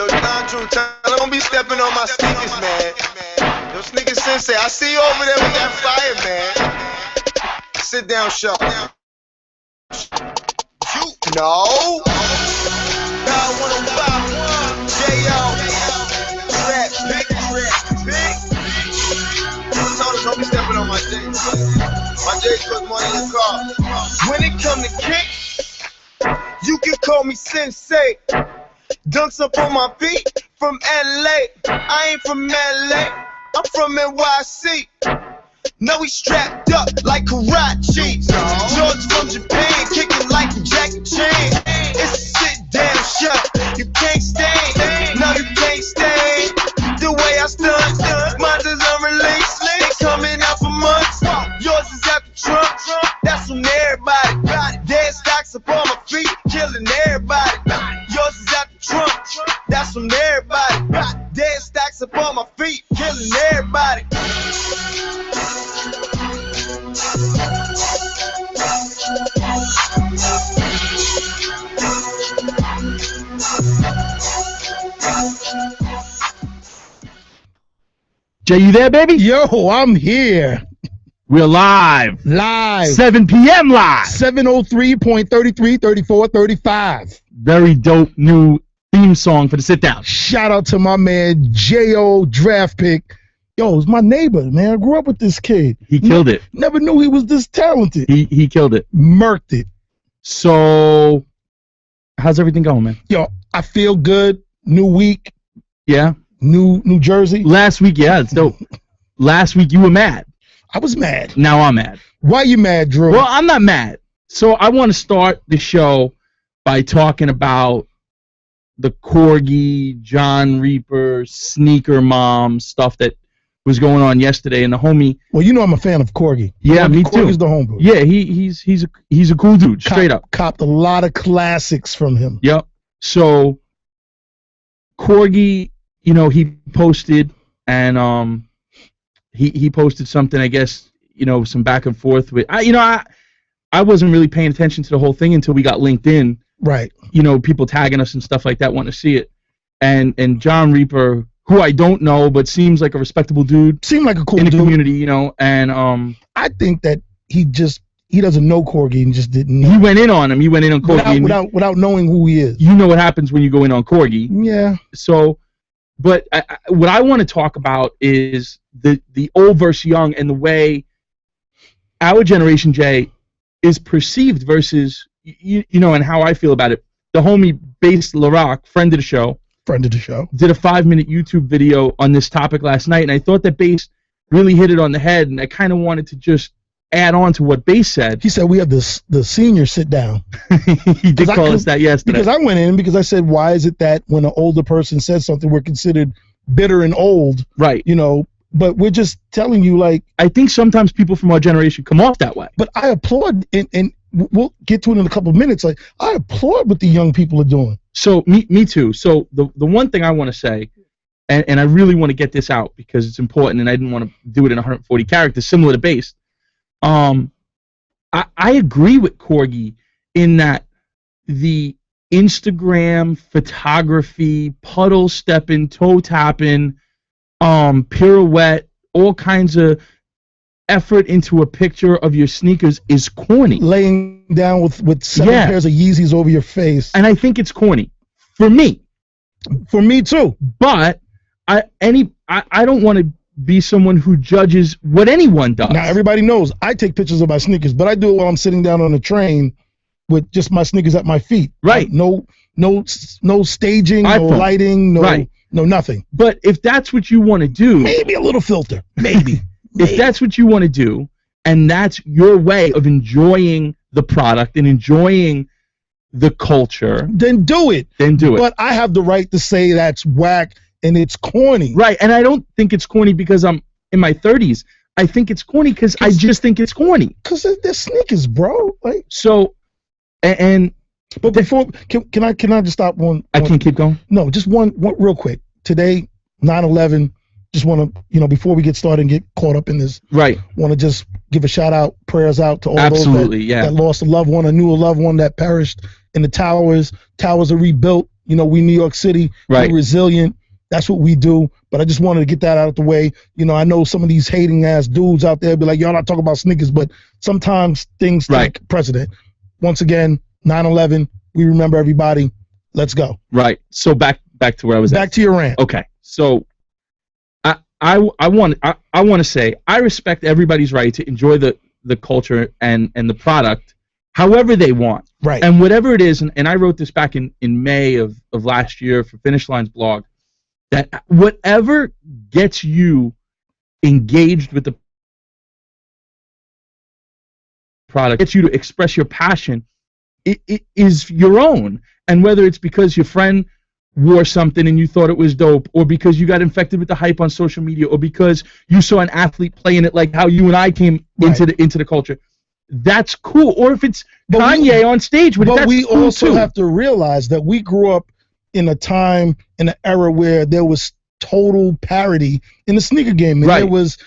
Yo, John Drew, tell him don't be stepping on my sneakers, man. Yo, Sneaker Sensei, I see you over there with that fire, man. Sit down, Shuck. You know. Dial 1051, J.O. Rap, big. Told him don't be stepping on my J's. My J's put money in the car. When it come to kick, you can call me Sensei. Dunks up on my feet from LA. I ain't from LA, I'm from NYC. No, we strapped up like Karachi. George from Japan, kicking like Jackie Chan. It's a sit down shot. You can't stand. No, you can't stand the way I stunt. Mine's is unreleased. They coming out for months. Yours is out the trunk. That's on everybody. Dead stocks up on my feet, killing everybody. Yours is out the trunk. That's on everybody. Dead stocks up on my feet, killing everybody. Jay, you there, baby? Yo, I'm here. We're live. 7 p.m. live. 703.333435. Very dope new theme song for the sit down. Shout out to my man J.O. Draft Pick. Yo, it's my neighbor, man. I grew up with this kid. He killed it. Never knew he was this talented. He killed it. Murked it. So, how's everything going, man? Yo, I feel good. New week. Yeah. New Jersey. Last week, yeah, it's dope. Last week, you were mad. I was mad. Now I'm mad. Why you mad, Drew? Well, I'm not mad. So I want to start the show by talking about the Corgi, John Reaper, Sneaker Mom stuff that was going on yesterday, and the homie. Well, you know I'm a fan of Corgi. Yeah, me too. Corgi's the homeboy. Yeah, he's a cool dude, straight up. Copped a lot of classics from him. Yep. So Corgi, you know, he posted, and he posted something, I guess, you know, some back and forth with. I wasn't really paying attention to the whole thing until we got linked in. Right. You know, people tagging us and stuff like that, wanting to see it, and John Reaper, who I don't know, but seems like a respectable dude. Seemed like a cool in the dude. community, you know, and I think that he doesn't know Corgi and just didn't know. He went in on him. He went in on Corgi without knowing who he is. You know what happens when you go in on Corgi. Yeah. So, but what I want to talk about is the old versus young, and the way our generation, Jay, is perceived versus you know, and how I feel about it. The homie Bass LaRock, friend of the show, did a 5-minute YouTube video on this topic last night, and I thought that Bass really hit it on the head, and I kind of wanted to just add on to what Bass said. He said we have the senior sit down. He did call us that yesterday. Because I went in because I said, why is it that when an older person says something, we're considered bitter and old? Right. You know, but we're just telling you, like. I think sometimes people from our generation come off that way. But I applaud, and we'll get to it in a couple of minutes. Like, I applaud what the young people are doing. So me too. So the one thing I want to say, and I really want to get this out because it's important, and I didn't want to do it in 140 characters, similar to Bass. I agree with Corgi in that the Instagram photography, puddle stepping, toe tapping, pirouette, all kinds of effort into a picture of your sneakers is corny. Laying down with 7 pairs of Yeezys over your face. And I think it's corny. For me. For me too. But I don't want to be someone who judges what anyone does. Now everybody knows I take pictures of my sneakers, but I do it while I'm sitting down on the train with just my sneakers at my feet. Right. No staging, no lighting, no nothing. But if that's what you want to do, maybe a little filter. Maybe. If that's what you want to do, and that's your way of enjoying the product and enjoying the culture, then do it. But I have the right to say that's whack and it's corny. Right, and I don't think it's corny because I'm in my 30s. I think it's corny because I just think it's corny. Because they're sneakers, bro. Like, so, but before, can I just stop one? I can't keep going? No, just one real quick. Today, 9/11, just want to, before we get started and get caught up in this, right? Want to just give a shout out, prayers out to all Absolutely, those that lost a loved one, or knew a loved one that perished in the towers. Towers are rebuilt You know, we New York City, Right. we're resilient. That's what we do. But I just wanted to get that out of the way. You know, I know some of these hating ass dudes out there be like, y'all not talking about sneakers, but sometimes things take precedent. Once again, 9/11, we remember everybody. Let's go. Right. So back to where I was at. Back to your rant. Okay. So I want to say I respect everybody's right to enjoy the culture and the product however they want. Right. And whatever it is, and I wrote this back in May of last year for Finish Line's blog, that whatever gets you engaged with the product, gets you to express your passion, it is your own. And whether it's because your friend wore something and you thought it was dope, or because you got infected with the hype on social media, or because you saw an athlete playing it like how you and I came into the culture, that's cool. Or if it's Kanye on stage with it, that's we cool also too. have to realize that we grew up in a time, in an era where there was total parity in the sneaker game. And there was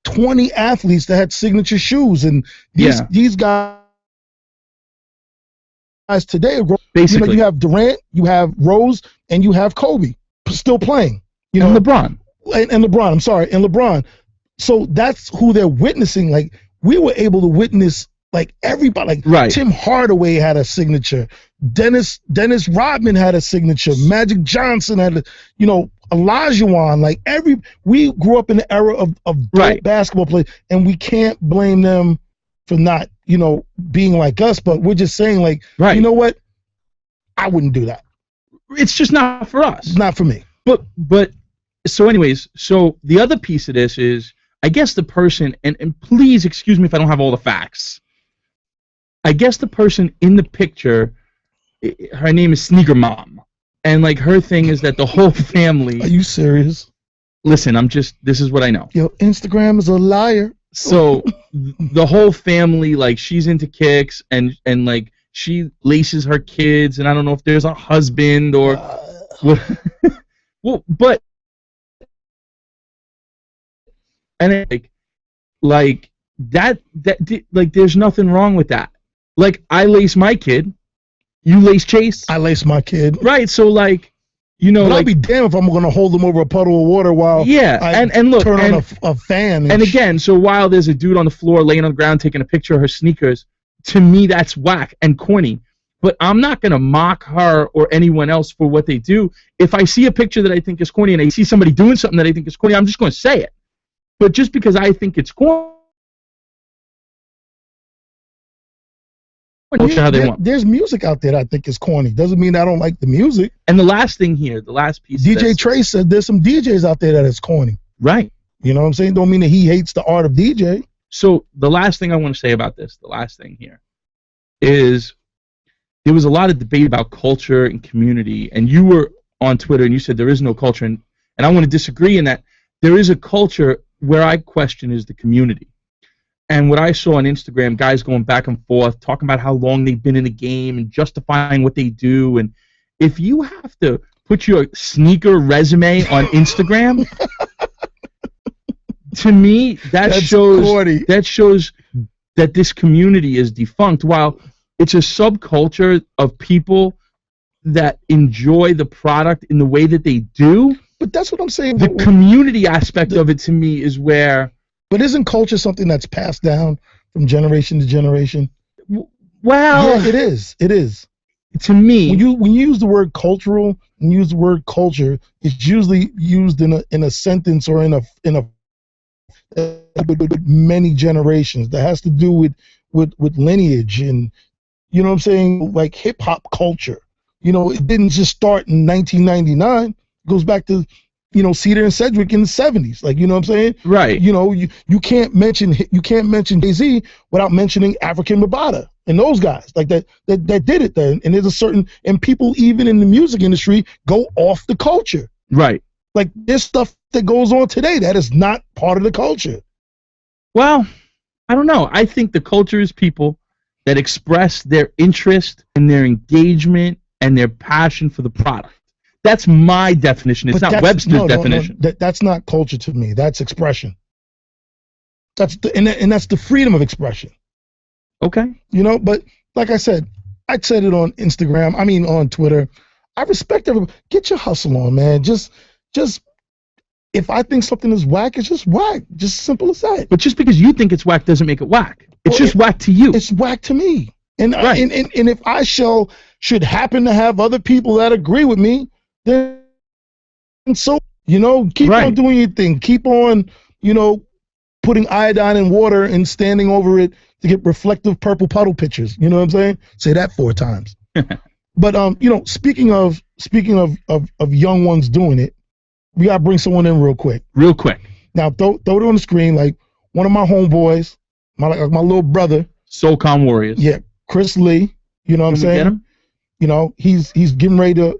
20 athletes that had signature shoes. And these guys today, basically, you know, you have Durant, you have Rose, and you have Kobe still playing. You know, and LeBron. And LeBron, I'm sorry, and LeBron. So that's who they're witnessing. Like, we were able to witness, like, everybody. Like, Tim Hardaway had a signature. Dennis Rodman had a signature. Magic Johnson had a, you know, Olajuwon. Like, we grew up in the era of dope basketball players, and we can't blame them for not, you know, being like us, but we're just saying, like, you know what? I wouldn't do that. It's just not for us. It's not for me. But so anyways, so the other piece of this is, I guess the person, and please excuse me if I don't have all the facts, I guess the person in the picture, her name is Sneaker Mom, and like her thing is that the whole family. Are you serious? Listen, this is what I know. Yo, Instagram is a liar. So the whole family, like, she's into kicks, and like she laces her kids, and I don't know if there's a husband or well, but and like that like there's nothing wrong with that. Like, I lace my kid, you lace Chase. I lace my kid. Right. So like, you know, but like, I'll be damned if I'm going to hold them over a puddle of water while and look, turn on a fan. And again, so while there's a dude on the floor laying on the ground taking a picture of her sneakers, to me that's whack and corny. But I'm not going to mock her or anyone else for what they do. If I see a picture that I think is corny and I see somebody doing something that I think is corny, I'm just going to say it. But just because I think it's corny, there's music out there that I think is corny. Doesn't mean I don't like the music. And the last thing here, the last piece. DJ Trey said there's some DJs out there that is corny. Right. You know what I'm saying? Don't mean that he hates the art of DJ. So the last thing I want to say about this, the last thing here, is there was a lot of debate about culture and community, and you were on Twitter and you said there is no culture, and I want to disagree in that there is a culture. Where I question is the community. And what I saw on Instagram, guys going back and forth, talking about how long they've been in the game and justifying what they do. And if you have to put your sneaker resume on Instagram, to me, that shows that this community is defunct. While it's a subculture of people that enjoy the product in the way that they do. But that's what I'm saying. The community aspect of it, to me, is where. But isn't culture something that's passed down from generation to generation? Well, yeah, it is. It is. To me, when you use the word cultural and use the word culture, it's usually used in a sentence or in a many generations. That has to do with lineage, and you know what I'm saying, like hip hop culture. You know, it didn't just start in 1999. It goes back to, you know, Cedar and Cedric in the 70s. Like, you know what I'm saying? Right. You know, you can't mention Jay-Z without mentioning African Bambaataa and those guys like that did it then. And there's a certain, and people even in the music industry go off the culture. Right. Like, there's stuff that goes on today that is not part of the culture. Well, I don't know. I think the culture is people that express their interest and their engagement and their passion for the product. That's my definition. It's not Webster's definition. No, that's not culture to me. That's expression. That's the freedom of expression. Okay. You know, but like I said it on Instagram. I mean, on Twitter. I respect everybody. Get your hustle on, man. Just if I think something is whack, it's just whack. Just simple as that. But just because you think it's whack doesn't make it whack. It's just whack to you. It's whack to me. And right. and if I should happen to have other people that agree with me, then so keep on doing your thing. Keep on, putting iodine in water and standing over it to get reflective purple puddle pictures. You know what I'm saying? Say that 4 times. But speaking of young ones doing it, we gotta bring someone in real quick. Real quick. Now throw it on the screen, like one of my homeboys, my little brother. SoulCon Warriors. Yeah, Chris Lee. You know what I'm saying? Get him? He's getting ready to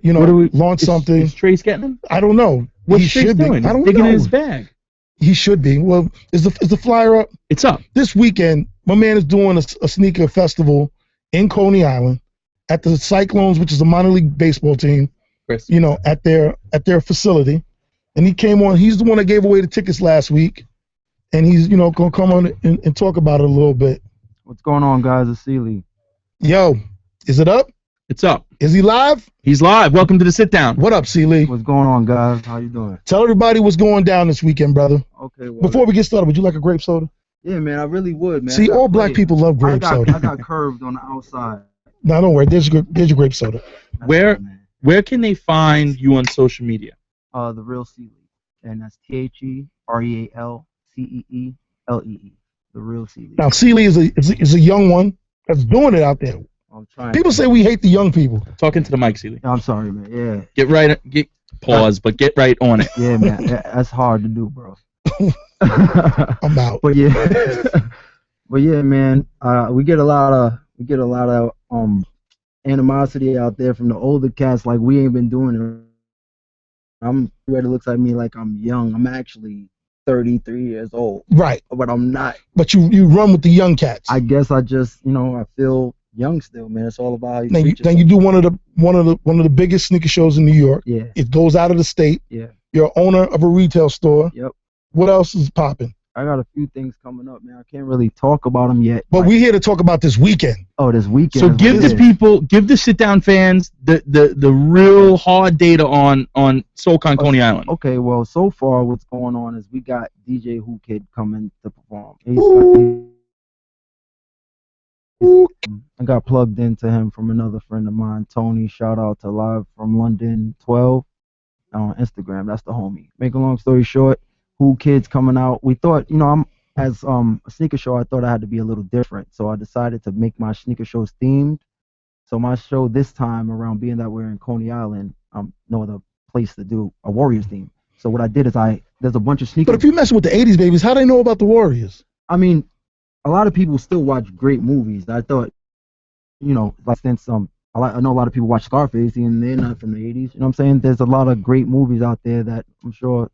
launch something. Is Trace getting him? I don't know. What's Trace doing? I don't digging know. in his bag. He should be. Well, is the flyer up? It's up. This weekend, my man is doing a sneaker festival in Coney Island at the Cyclones, which is a minor league baseball team. Chris. At their facility. And he came on. He's the one that gave away the tickets last week, and he's gonna come on and talk about it a little bit. What's going on, guys? It's Sealy. Yo, is it up? It's up. Is he live? He's live. Welcome to the sit down. What up, Sealy? What's going on, guys? How you doing? Tell everybody what's going down this weekend, brother. Okay. Well, before we get started, would you like a grape soda? Yeah, man. I really would, man. See, all black people love grape soda. I got curved on the outside. No, don't worry. There's your grape soda. Where can they find you on social media? The Real Sealy. And that's TheRealCeelee. The Real Sealy. Now, Sealy is a young one that's doing it out there. I'm trying. People say we hate the young people. Talking to the mic, Sealy. I'm sorry, man. Yeah. Get right on it. Yeah, man. That's hard to do, bro. I'm out. But yeah, man. We get a lot of animosity out there from the older cats. Like, we ain't been doing it. Everybody looks at me like I'm young. I'm actually 33 years old. Right. But I'm not. But you run with the young cats. I guess I just, I feel young still, man. It's all about how you treat Then you do one of the biggest sneaker shows in New York. Yeah. It goes out of the state. Yeah. You're owner of a retail store. Yep. What else is popping? I got a few things coming up, man. I can't really talk about them yet. But we're here to talk about this weekend. Oh, this weekend. So give the sit down fans the real hard data on SoulCon Coney Island. Okay, well, so far what's going on is we got DJ Who Kid coming to perform. I got plugged into him from another friend of mine, Tony. Shout out to Live from London 12 on Instagram. That's the homie. Make a long story short, Who Kid's coming out. We thought, I'm as a sneaker show, I thought I had to be a little different. So I decided to make my sneaker shows themed. So my show this time around, being that we're in Coney Island, no other place to do a Warriors theme. So what I did is there's a bunch of sneakers. But if you're messing with the 80s babies, how do they know about the Warriors? I mean, a lot of people still watch great movies. I thought, since I know a lot of people watch Scarface and they're not from the 80s. You know what I'm saying? There's a lot of great movies out there that I'm sure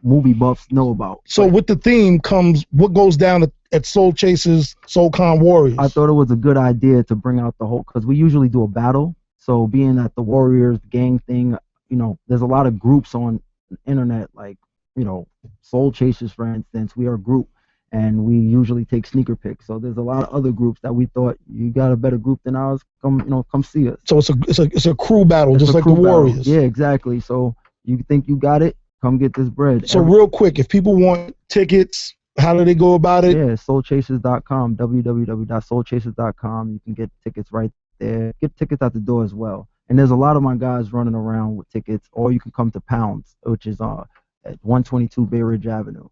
movie buffs know about. So with the theme comes what goes down at Soul Chasers, SoulCon Warriors. I thought it was a good idea to bring out the whole, because we usually do a battle. So being that the Warriors gang thing, there's a lot of groups on the internet, like, Soul Chasers, for instance. We are a group, and we usually take sneaker pics. So there's a lot of other groups that we thought, you got a better group than ours, come see us. So it's a crew battle, just like the Warriors. Battle. Yeah, exactly. So you think you got it? Come get this bread. So real quick, if people want tickets, how do they go about it? Yeah, soulchasers.com, www.soulchasers.com. You can get tickets right there. Get tickets at the door as well. And there's a lot of my guys running around with tickets, or you can come to Pounds, which is at 122 Bay Ridge Avenue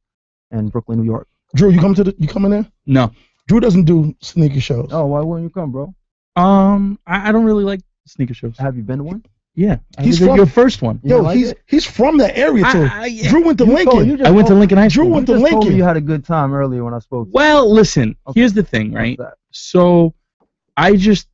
in Brooklyn, New York. Drew, you coming there? No. Drew doesn't do sneaker shows. Oh, why wouldn't you come, bro? I don't really like sneaker shows. Have you been to one? Yeah, he's from your first one. Yo, he's from that area too. Drew went to Lincoln. I went to Lincoln High School. Drew went to Lincoln. Told me you had a good time earlier when I spoke to you. Well, listen. Okay. Here's the thing, right? So, I just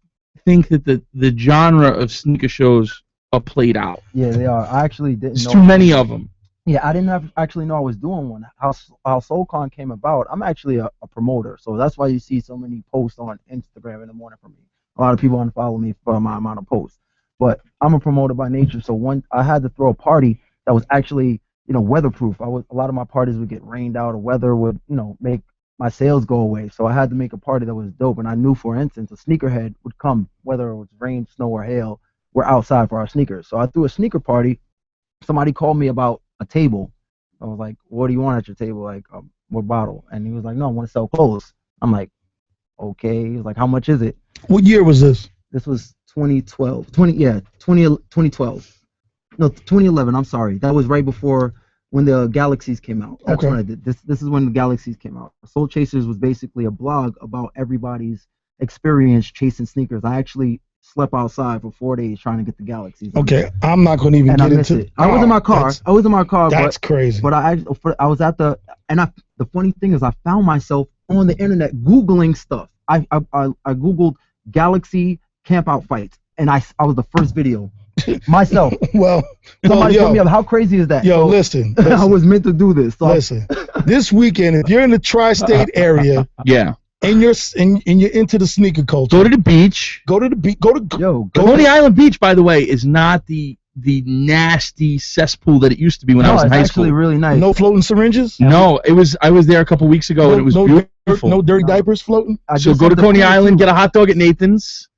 think that the genre of sneaker shows are played out. Yeah, they are. I actually didn't. There's too many of them. Yeah, I didn't actually know I was doing one. How SoulCon came about. I'm actually a promoter, so that's why you see so many posts on Instagram in the morning from me. A lot of people unfollow me for my amount of posts. But I'm a promoter by nature, so I had to throw a party that was actually, weatherproof. A lot of my parties would get rained out, or weather would, make my sales go away. So I had to make a party that was dope. And I knew, for instance, a sneakerhead would come, whether it was rain, snow, or hail, we're outside for our sneakers. So I threw a sneaker party. Somebody called me about a table. I was like, what do you want at your table? Like, what bottle? And he was like, no, I want to sell clothes. I'm like, okay. He was like, how much is it? What year was this? This was 2012. 2012. No, 2011. I'm sorry. That was right before when the Galaxies came out. That's when I did. This is when the Galaxies came out. Soul Chasers was basically a blog about everybody's experience chasing sneakers. I actually slept outside for 4 days trying to get the Galaxies. Okay, I'm not going to even get into it. I was in my car. That's crazy. But I was at the the funny thing is I found myself on the internet Googling stuff. I Googled Galaxy camp out fights, and I was the first video. Myself. Somebody put me up. How crazy is that? Yo, listen. I was meant to do this. So listen. This weekend, if you're in the tri-state area, and you're into the sneaker culture, go to the beach. Go to the beach. Coney Island Beach, by the way, is not the nasty cesspool that it used to be when I was in high school. It's actually really nice. No floating syringes? No, I was there a couple weeks ago and it was beautiful. No dirty diapers floating? So go to Coney Island, get a hot dog at Nathan's,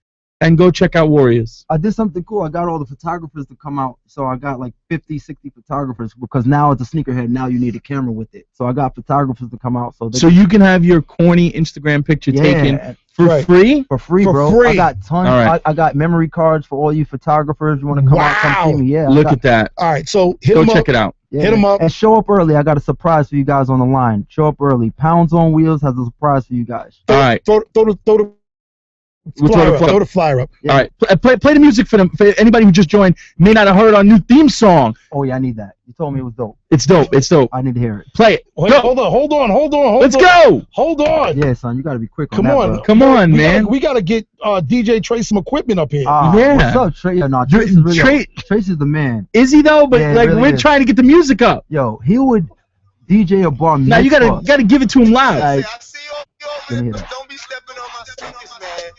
and go check out Warriors. I did something cool. I got all the photographers to come out. So I got like 50, 60 photographers because now it's a sneakerhead. Now you need a camera with it. So I got photographers to come out. So you can have your corny Instagram picture taken for free? For free, bro. Free. I got tons. Right. I got memory cards for all you photographers. You want to come out, come see me. Yeah. Look at that. All right, so go check it out. Yeah, hit them up. And show up early. I got a surprise for you guys on the line. Show up early. Pounds on Wheels has a surprise for you guys. All right. Throw the flyer up. Yeah. All right. Play the music for them. For anybody who just joined, may not have heard our new theme song. Oh, yeah, I need that. You told me it was dope. It's dope. It's dope. I need to hear it. Play it. Wait, hold on. Let's go. Hold on. Yeah, son, you got to be quick on Come that, on. bro. Come on, man. We got to get DJ Trey some equipment up here. Yeah. What's up, Trey? Yeah, no, Trace is really Trace is the man. Is he, though? But, really we're trying to get the music up. Yo, he would DJ a bar. Now, you got to give it to him loud. Like, don't be stepping on my sneakers, man.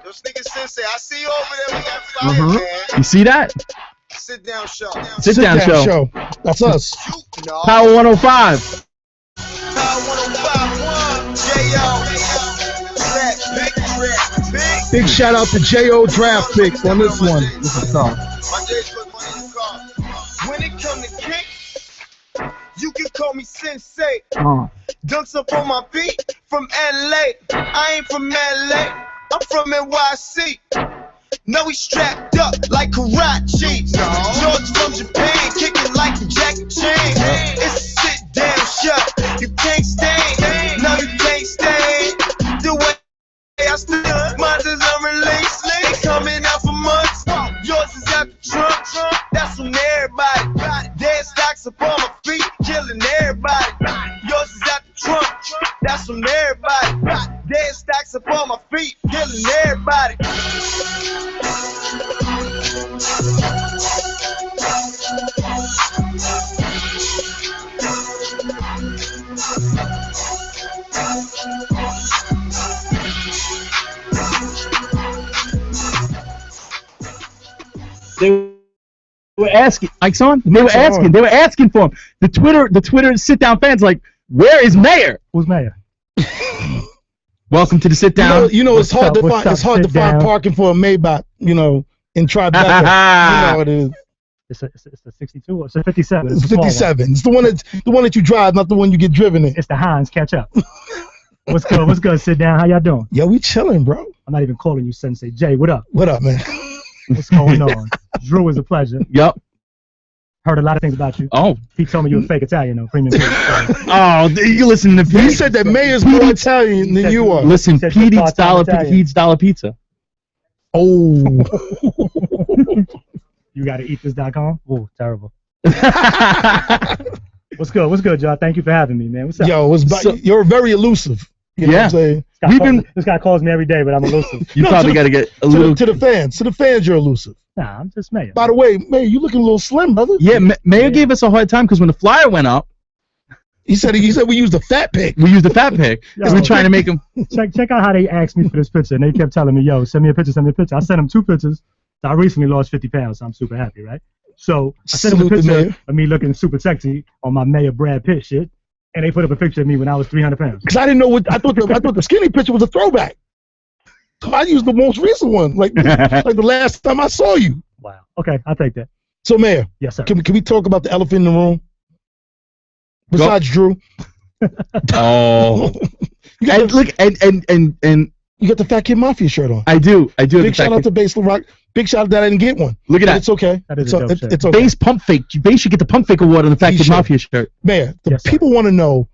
Those sneakers sensei, I see you over there with that flyer, man. You see that? Sit down show. Sit down show. That's us. Power 105. Power 105.1. Big shout out to J.O. Draft Picks on this one. This is tough. My J's put money in the car. When it come to kick, you can call me Sensei. Dunks up on my feet from LA. I ain't from LA. I'm from NYC. No, we strapped up like Karachi. George from Japan, kicking like Jackie Chan. It's a sit down show. You can't stay. No, you can't stay. The way I stood, mine's is unreleased. They coming out for months. Yours is out the trunk. That's on everybody. Dead stocks up on my feet, killing everybody. Yours is out the trunk. That's on everybody. Dead stacks up on my feet, killing everybody. They were asking, Mike's on? They were asking for him. The Twitter sit down fans like, where is Mayor? Who's Mayor? Welcome to the sit down. You know it's hard to find. It's hard to find parking for a Maybach. You know, in Tribeca. You know what it is. It's a 62 or it's a 57. It's 57. It's the one that you drive, not the one you get driven in. It's the Heinz. Catch up. What's good? What's good? Sit down. How y'all doing? Yo, we chilling, bro. I'm not even calling you Sensei. Jay, what up? What up, man? What's going on? Drew, is a pleasure. Yup. Heard a lot of things about you. Oh. He told me you were fake Italian, though. Premium. Oh, you listen to Pete. He said that Mayor's more Italian than you are. Listen, Pete eats dollar pizza. Oh. You got to eat this.com? Oh, terrible. What's good? What's good, John? Thank you for having me, man. What's up? Yo, you're very elusive. You know what I'm saying? This guy calls me every day, but I'm elusive. You probably got to get a little... To the fans. To the fans, you're elusive. Nah, I'm just Mayor. By the way, Mayor, you looking a little slim, brother. Yeah, Mayor gave us a hard time because when the flyer went up, he said we used a fat pick. We used a fat pick because we're trying to make him... Check out how they asked me for this picture, and they kept telling me, yo, send me a picture, send me a picture. I sent them 2 pictures. I recently lost 50 pounds, so I'm super happy, right? So I sent them a picture of me looking super sexy on my Mayor Brad Pitt shit, and they put up a picture of me when I was 300 pounds. Because I didn't know I thought the skinny picture was a throwback. I used the most recent one, like the last time I saw you. Wow. Okay, I'll take that. So, Mayor, yes, sir. Can we talk about the elephant in the room? Besides Drew. Oh. You got you got the Fat Kid Mafia shirt on. I do. Big shout out to Bass Rock. Big shout out that I didn't get one. Look at that. It's okay. That is a dope shirt. It's okay. Bass Pump Fake. Bass should get the Pump Fake Award on the Fat Kid Mafia shirt. Mayor, the people want to know,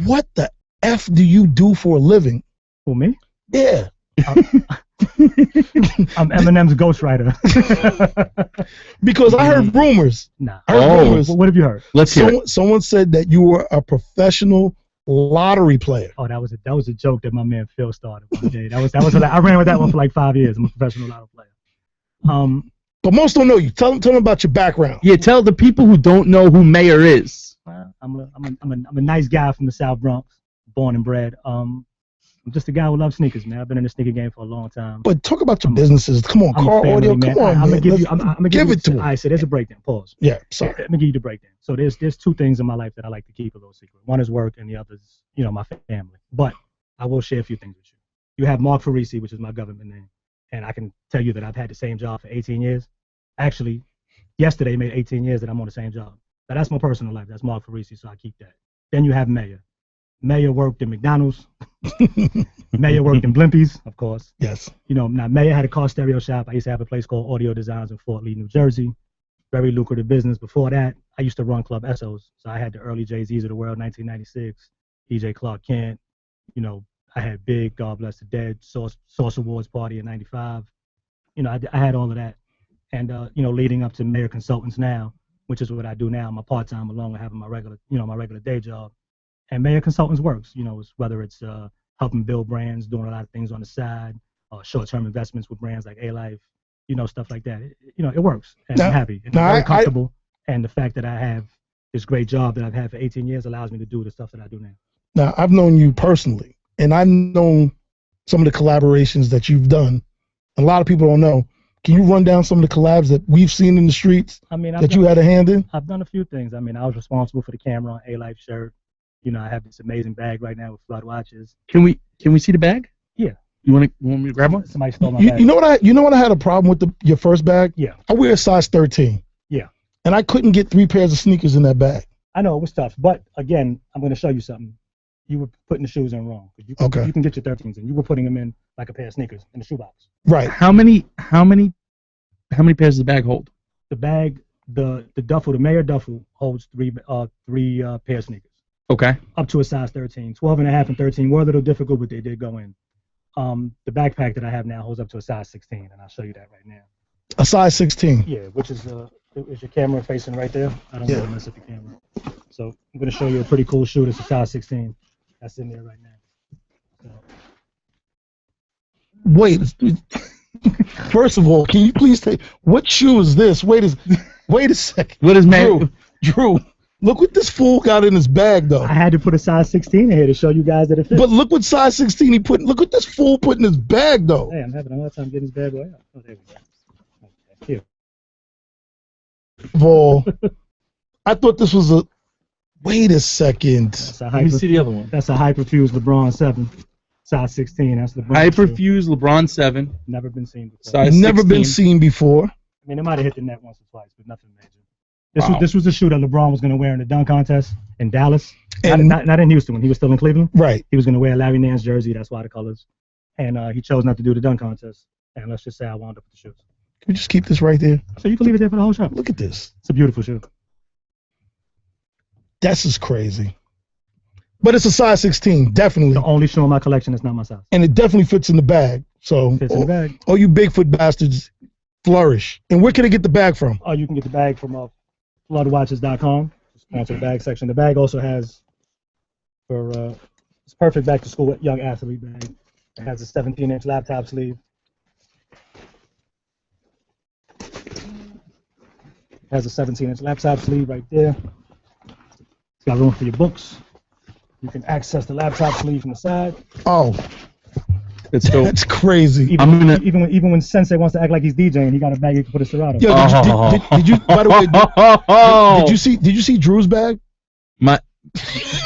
what the F do you do for a living? Who, me? Yeah. I'm Eminem's ghostwriter. Because I heard rumors. Nah. I heard rumors. What have you heard? Let's hear it. Someone said that you were a professional lottery player. Oh, that was a joke that my man Phil started one day. That was I ran with that one for like 5 years. I'm a professional lottery player. But most don't know you. Tell them about your background. Yeah, tell the people who don't know who Mayor is. I'm a nice guy from the South Bronx, born and bred. I'm just a guy who loves sneakers, man. I've been in the sneaker game for a long time. But talk about your businesses. Come on, Car Audio. Man. Come on, I'm man. gonna give it to you. All right, so there's a breakdown. Pause. Yeah, sorry. Let me give you the breakdown. So there's two things in my life that I like to keep a little secret. One is work, and the other is, my family. But I will share a few things with you. You have Mark Farisi, which is my government name, and I can tell you that I've had the same job for 18 years. Actually, yesterday made 18 years that I'm on the same job. But that's my personal life. That's Mark Farisi, so I keep that. Then you have Mayor. Mayor worked in McDonald's. Mayor worked in Blimpies, of course. Yes. Now Mayor had a car stereo shop. I used to have a place called Audio Designs in Fort Lee, New Jersey. Very lucrative business. Before that, I used to run Club Essos. So I had the early Jay-Z's of the world, 1996. DJ Clark Kent. I had Big, God Bless the Dead, Source Awards Party in 95. I had all of that. And, leading up to Mayor Consultants now, which is what I do now. I'm a part-time along with having my regular day job. And Mayor Consultants works, whether it's helping build brands, doing a lot of things on the side, short-term investments with brands like A-Life, stuff like that. It works, and I'm happy. And I'm very comfortable. And the fact that I have this great job that I've had for 18 years allows me to do the stuff that I do now. Now, I've known you personally, and I've known some of the collaborations that you've done. A lot of people don't know. Can you run down some of the collabs that we've seen in the streets you had a hand in? I've done a few things. I was responsible for the camera on A-Life shirt. I have this amazing bag right now with flood watches. Can we see the bag? Yeah. You want me to grab one? Somebody stole my bag. You know what I had a problem with your first bag? Yeah. I wear a size 13. Yeah. And I couldn't get 3 pairs of sneakers in that bag. I know, it was tough. But again, I'm going to show you something. You were putting the shoes in wrong. You can get your 13s in. You were putting them in like a pair of sneakers in the shoebox. Right. How many pairs does the bag hold? The bag, the duffel, the Mayor duffel holds three pair of sneakers. Okay. Up to a size 13. 12 and a half and 13 were a little difficult, but they did go in. The backpack that I have now holds up to a size 16, and I'll show you that right now. A size 16? Yeah, which is your camera facing right there? I don't want to mess up your camera. So I'm going to show you a pretty cool shoe that's a size 16. That's in there right now. So. Wait. First of all, can you please say, what shoe is this? Wait a second. What is man? Drew, look what this fool got in his bag, though. I had to put a size 16 in here to show you guys that it fits. But look what size 16 he put. Look what this fool put in his bag, though. Hey, I'm having a hard time getting his bag away. Oh, there we go. Okay, here. Well, I thought this was a. Wait a second. Let me see the other one. That's a Hyperfuse LeBron 7, size 16. That's LeBron. Hyperfuse LeBron 7. Never been seen before. Size Never 16. Been seen before. I mean, it might have hit the net once or twice, but nothing major. This was the shoe that LeBron was going to wear in the dunk contest in Dallas. Not in Houston when he was still in Cleveland. Right. He was going to wear Larry Nance jersey. That's why the colors. And he chose not to do the dunk contest. And let's just say I wound up with the shoes. Can we just keep this right there? So you can leave it there for the whole show. Look at this. It's a beautiful shoe. This is crazy. But it's a size 16, definitely. The only shoe in my collection that's not my size. And it definitely fits in the bag. So, fits in the bag. Oh, you Bigfoot bastards, flourish. And where can I get the bag from? Oh, you can get the bag from floodwatches.com. Just go to the bag section. The bag also has, it's perfect back to school young athlete bag. It has a 17-inch laptop sleeve. It has a 17-inch laptop sleeve right there. It's got room for your books. You can access the laptop sleeve from the side. Oh, that's crazy. Even when Sensei wants to act like he's DJing, he got a bag he can put his Serato. Yo, did you? By the way, did you see Drew's bag?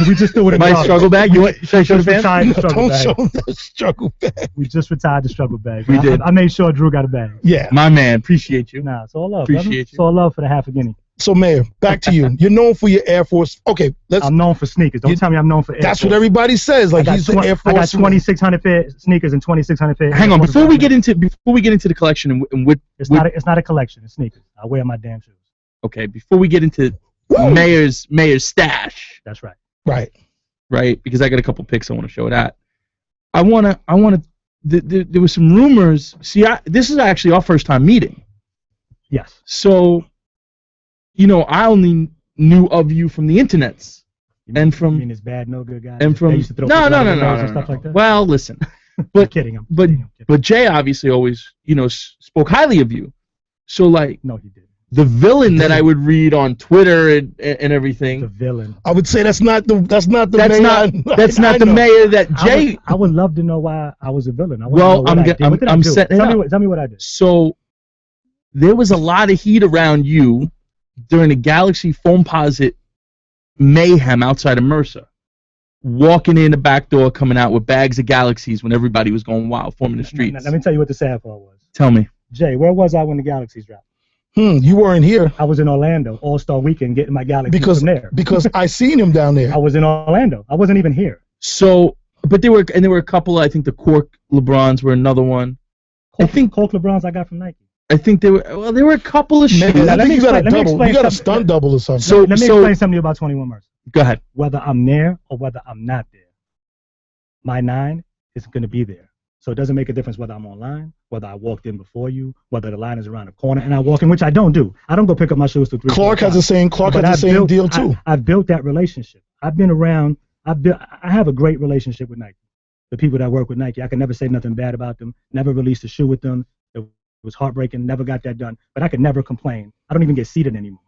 We just threw it in my struggle bag. You want? Should I show the fans? Don't show them the struggle bag. We just retired the struggle bag. We did. I made sure Drew got a bag. Yeah. My man, appreciate you. Nah, it's all love. Appreciate you. It's all love for the half a guinea. So, Mayor, back to you. You're known for your Air Force. Okay, I'm known for sneakers. Don't tell me I'm known for Air That's Force. what everybody says. Like he's the Air Force. I got 2,600 pair sneakers and 2,600 pair. Hang on, before we get into the collection and what it's not a collection. It's sneakers. I wear my damn shoes. Okay, before we get into Mayor's stash. That's right. Right. Because I got a couple pics I want to show that. I wanna. There was some rumors. See, this is actually our first time meeting. Yes. So, I only knew of you from the internets, and from. You mean it's bad, no good guys? And from used to throw no. and stuff like that? Well, listen, but I'm kidding. But Jay obviously always spoke highly of you. So like. No, he didn't. The villain that I would read on Twitter and everything. The villain. I would say that's not the mayor. That's not the mayor that Jay. I would love to know why I was a villain. I'm setting it up. Tell me what I did. So there was a lot of heat around you during the Galaxy Foamposite mayhem outside of Mercer. Walking in the back door, coming out with bags of Galaxies when everybody was going wild, forming the streets. Let me tell you what the sad part was. Tell me. Jay, where was I when the Galaxies dropped? You weren't here. I was in Orlando, All-Star Weekend, getting my Galaxy from there. Because I seen him down there. I was in Orlando. I wasn't even here. So, but there were a couple. I think the Cork LeBrons were another one. Cork LeBrons I got from Nike. I think there were a couple of shoes. I think you got a double. You got a stunt double or something. So let me explain something to you about 21 Mercer. Go ahead. Whether I'm there or whether I'm not there, my 9 is going to be there. So it doesn't make a difference whether I'm online, whether I walked in before you, whether the line is around the corner and I walk in, which I don't do. I don't go pick up my shoes to 3. Clark has the same deal too. I've built that relationship. I've been around. I have a great relationship with Nike. The people that work with Nike, I can never say nothing bad about them. Never released a shoe with them. It was heartbreaking. Never got that done. But I could never complain. I don't even get seated anymore.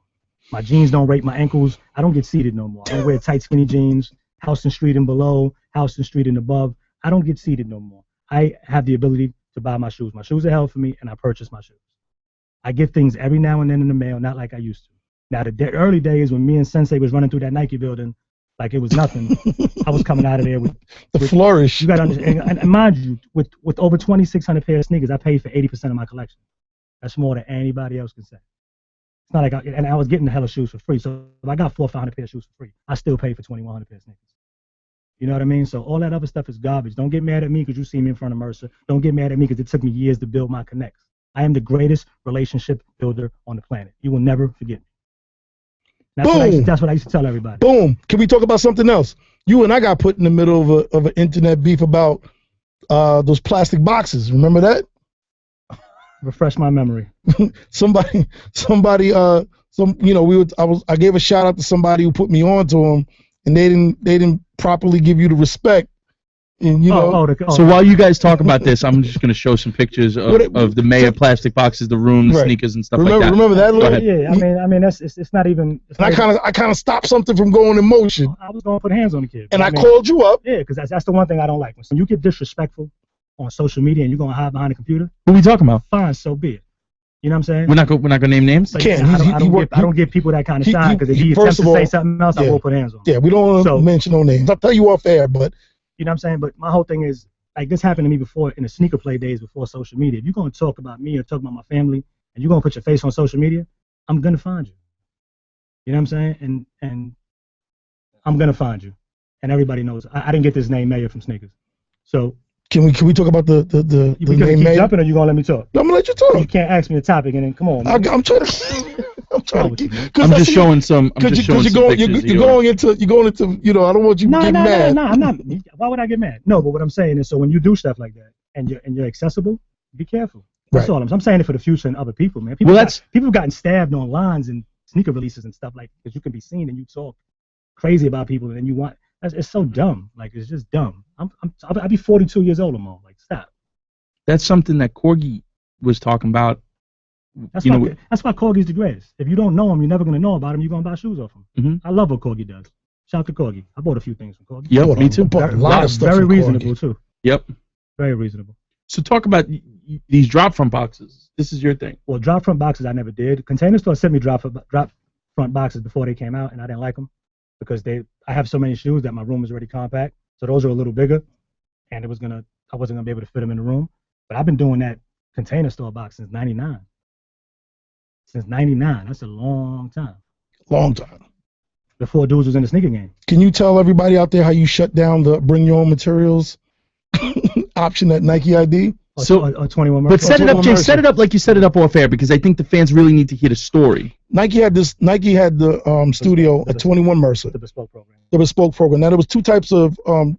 My jeans don't rape my ankles. I don't get seated no more. I don't wear tight skinny jeans. Houston Street and below, Houston Street and above. I don't get seated no more. I have the ability to buy my shoes. My shoes are held for me, and I purchase my shoes. I get things every now and then in the mail, not like I used to. Now, the early days when me and Sensei was running through that Nike building like it was nothing, I was coming out of there with flourish. You got to understand, and mind you, with over 2,600 pair of sneakers, I paid for 80% of my collection. That's more than anybody else can say. It's not like I was getting the hella shoes for free. So if I got 400 or 500 pair of shoes for free, I still paid for 2,100 pair of sneakers. You know what I mean? So all that other stuff is garbage. Don't get mad at me because you see me in front of Mercer. Don't get mad at me because it took me years to build my connects. I am the greatest relationship builder on the planet. You will never forget me. That's what I used to tell everybody. Boom. Can we talk about something else? You and I got put in the middle of an internet beef about those plastic boxes. Remember that? Refresh my memory. I gave a shout out to somebody who put me on to him, and they didn't properly give you the respect. And so while you guys talk about this, I'm just going to show some pictures of the mayor plastic boxes, the room, the sneakers, and stuff like that. Remember that? Yeah, I mean, it's not even. I kind of stopped something from going in motion. I was going to put hands on the kid. And I called you up. Yeah, because that's the one thing I don't like. When you get disrespectful on social media and you're going to hide behind a computer. Who are we talking about? Fine, so be it. You know what I'm saying? We're not going to name names. I don't give people that kind of shine because if he attempts to say something else, I will put hands on him. Yeah, we don't want to mention no names. I'll tell you off air, but. You know what I'm saying? But my whole thing is, like, this happened to me before in the sneaker play days before social media. If you're going to talk about me or talk about my family and you're going to put your face on social media, I'm going to find you. You know what I'm saying? And I'm going to find you. And everybody knows. I didn't get this name Mayor from sneakers. So. Can we talk about the name Mayor? Jumping or you going to let me talk? I'm going to let you talk. You can't ask me a topic and then come on. I'm trying to. I'm just showing some pictures. You're going into, I don't want you to get mad. No, I'm not. Why would I get mad? No, but what I'm saying is, so when you do stuff like that and you're accessible, be careful. That's all I'm saying it for the future and other people, man. People have gotten stabbed on lines and sneaker releases and stuff like because you can be seen and you talk crazy about people and you want. It's so dumb. Like it's just dumb. I'll be 42 years old tomorrow. Like stop. That's something that Corgi was talking about. That's why Corgi's the greatest. If you don't know him, you're never gonna know about him. You're gonna buy shoes off him. Mm-hmm. I love what Corgi does. Shout out to Corgi. I bought a few things from Corgi. Yep, me too. A lot of stuff. Very reasonable too. Yep. Very reasonable. So talk about these drop front boxes. This is your thing. Well, drop front boxes I never did. Container Store sent me drop front boxes before they came out, and I didn't like them. because I have so many shoes that my room is already compact. So those are a little bigger, and I wasn't gonna be able to fit them in the room. But I've been doing that Container Store box since '99. Since '99, that's a long time. Long time. Before dudes was in the sneaker game. Can you tell everybody out there how you shut down the bring your own materials option at Nike ID? So 21 but set it up, Jay. Set it up like you set it up off air, because I think the fans really need to hear the story. Nike had the studio at 21 Mercer. The bespoke program. The bespoke program. Now there was two types of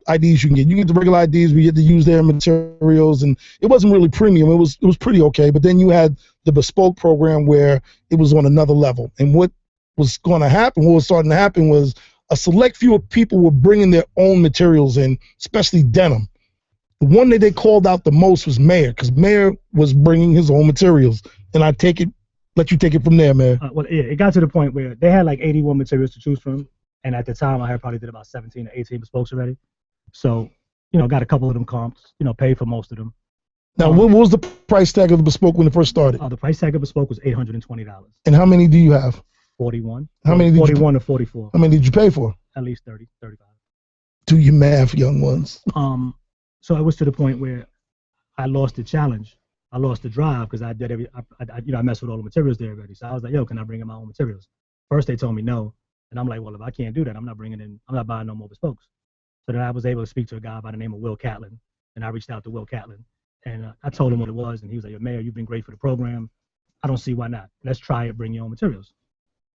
IDs you can get. You get the regular IDs, we get to use their materials, and it wasn't really premium. It was pretty okay. But then you had the bespoke program where it was on another level. And what was going to happen, what was starting to happen, was a select few of people were bringing their own materials in, especially denim. The one that they called out the most was Mayor, because Mayor was bringing his own materials. And let you take it from there, Mayor. Well, yeah, it got to the point where they had like 81 materials to choose from. And at the time, I had probably did about 17 or 18 bespokes already. So, got a couple of them comps, paid for most of them. Now, what was the price tag of the bespoke when it first started? The price tag of bespoke was $820. And how many do you have? 41. How many? 41 or 44. How many did you pay for? At least 30, 35. Do your math, young ones. So it was to the point where I lost the challenge. I lost the drive because I did I messed with all the materials there already. So I was like, yo, can I bring in my own materials? First they told me no, and I'm like, well, if I can't do that, I'm not buying no more bespokes. So then I was able to speak to a guy by the name of Will Catlin, and I reached out to Will Catlin, and I told him what it was, and he was like, yo, Mayor, you've been great for the program. I don't see why not. Let's try it. Bring your own materials.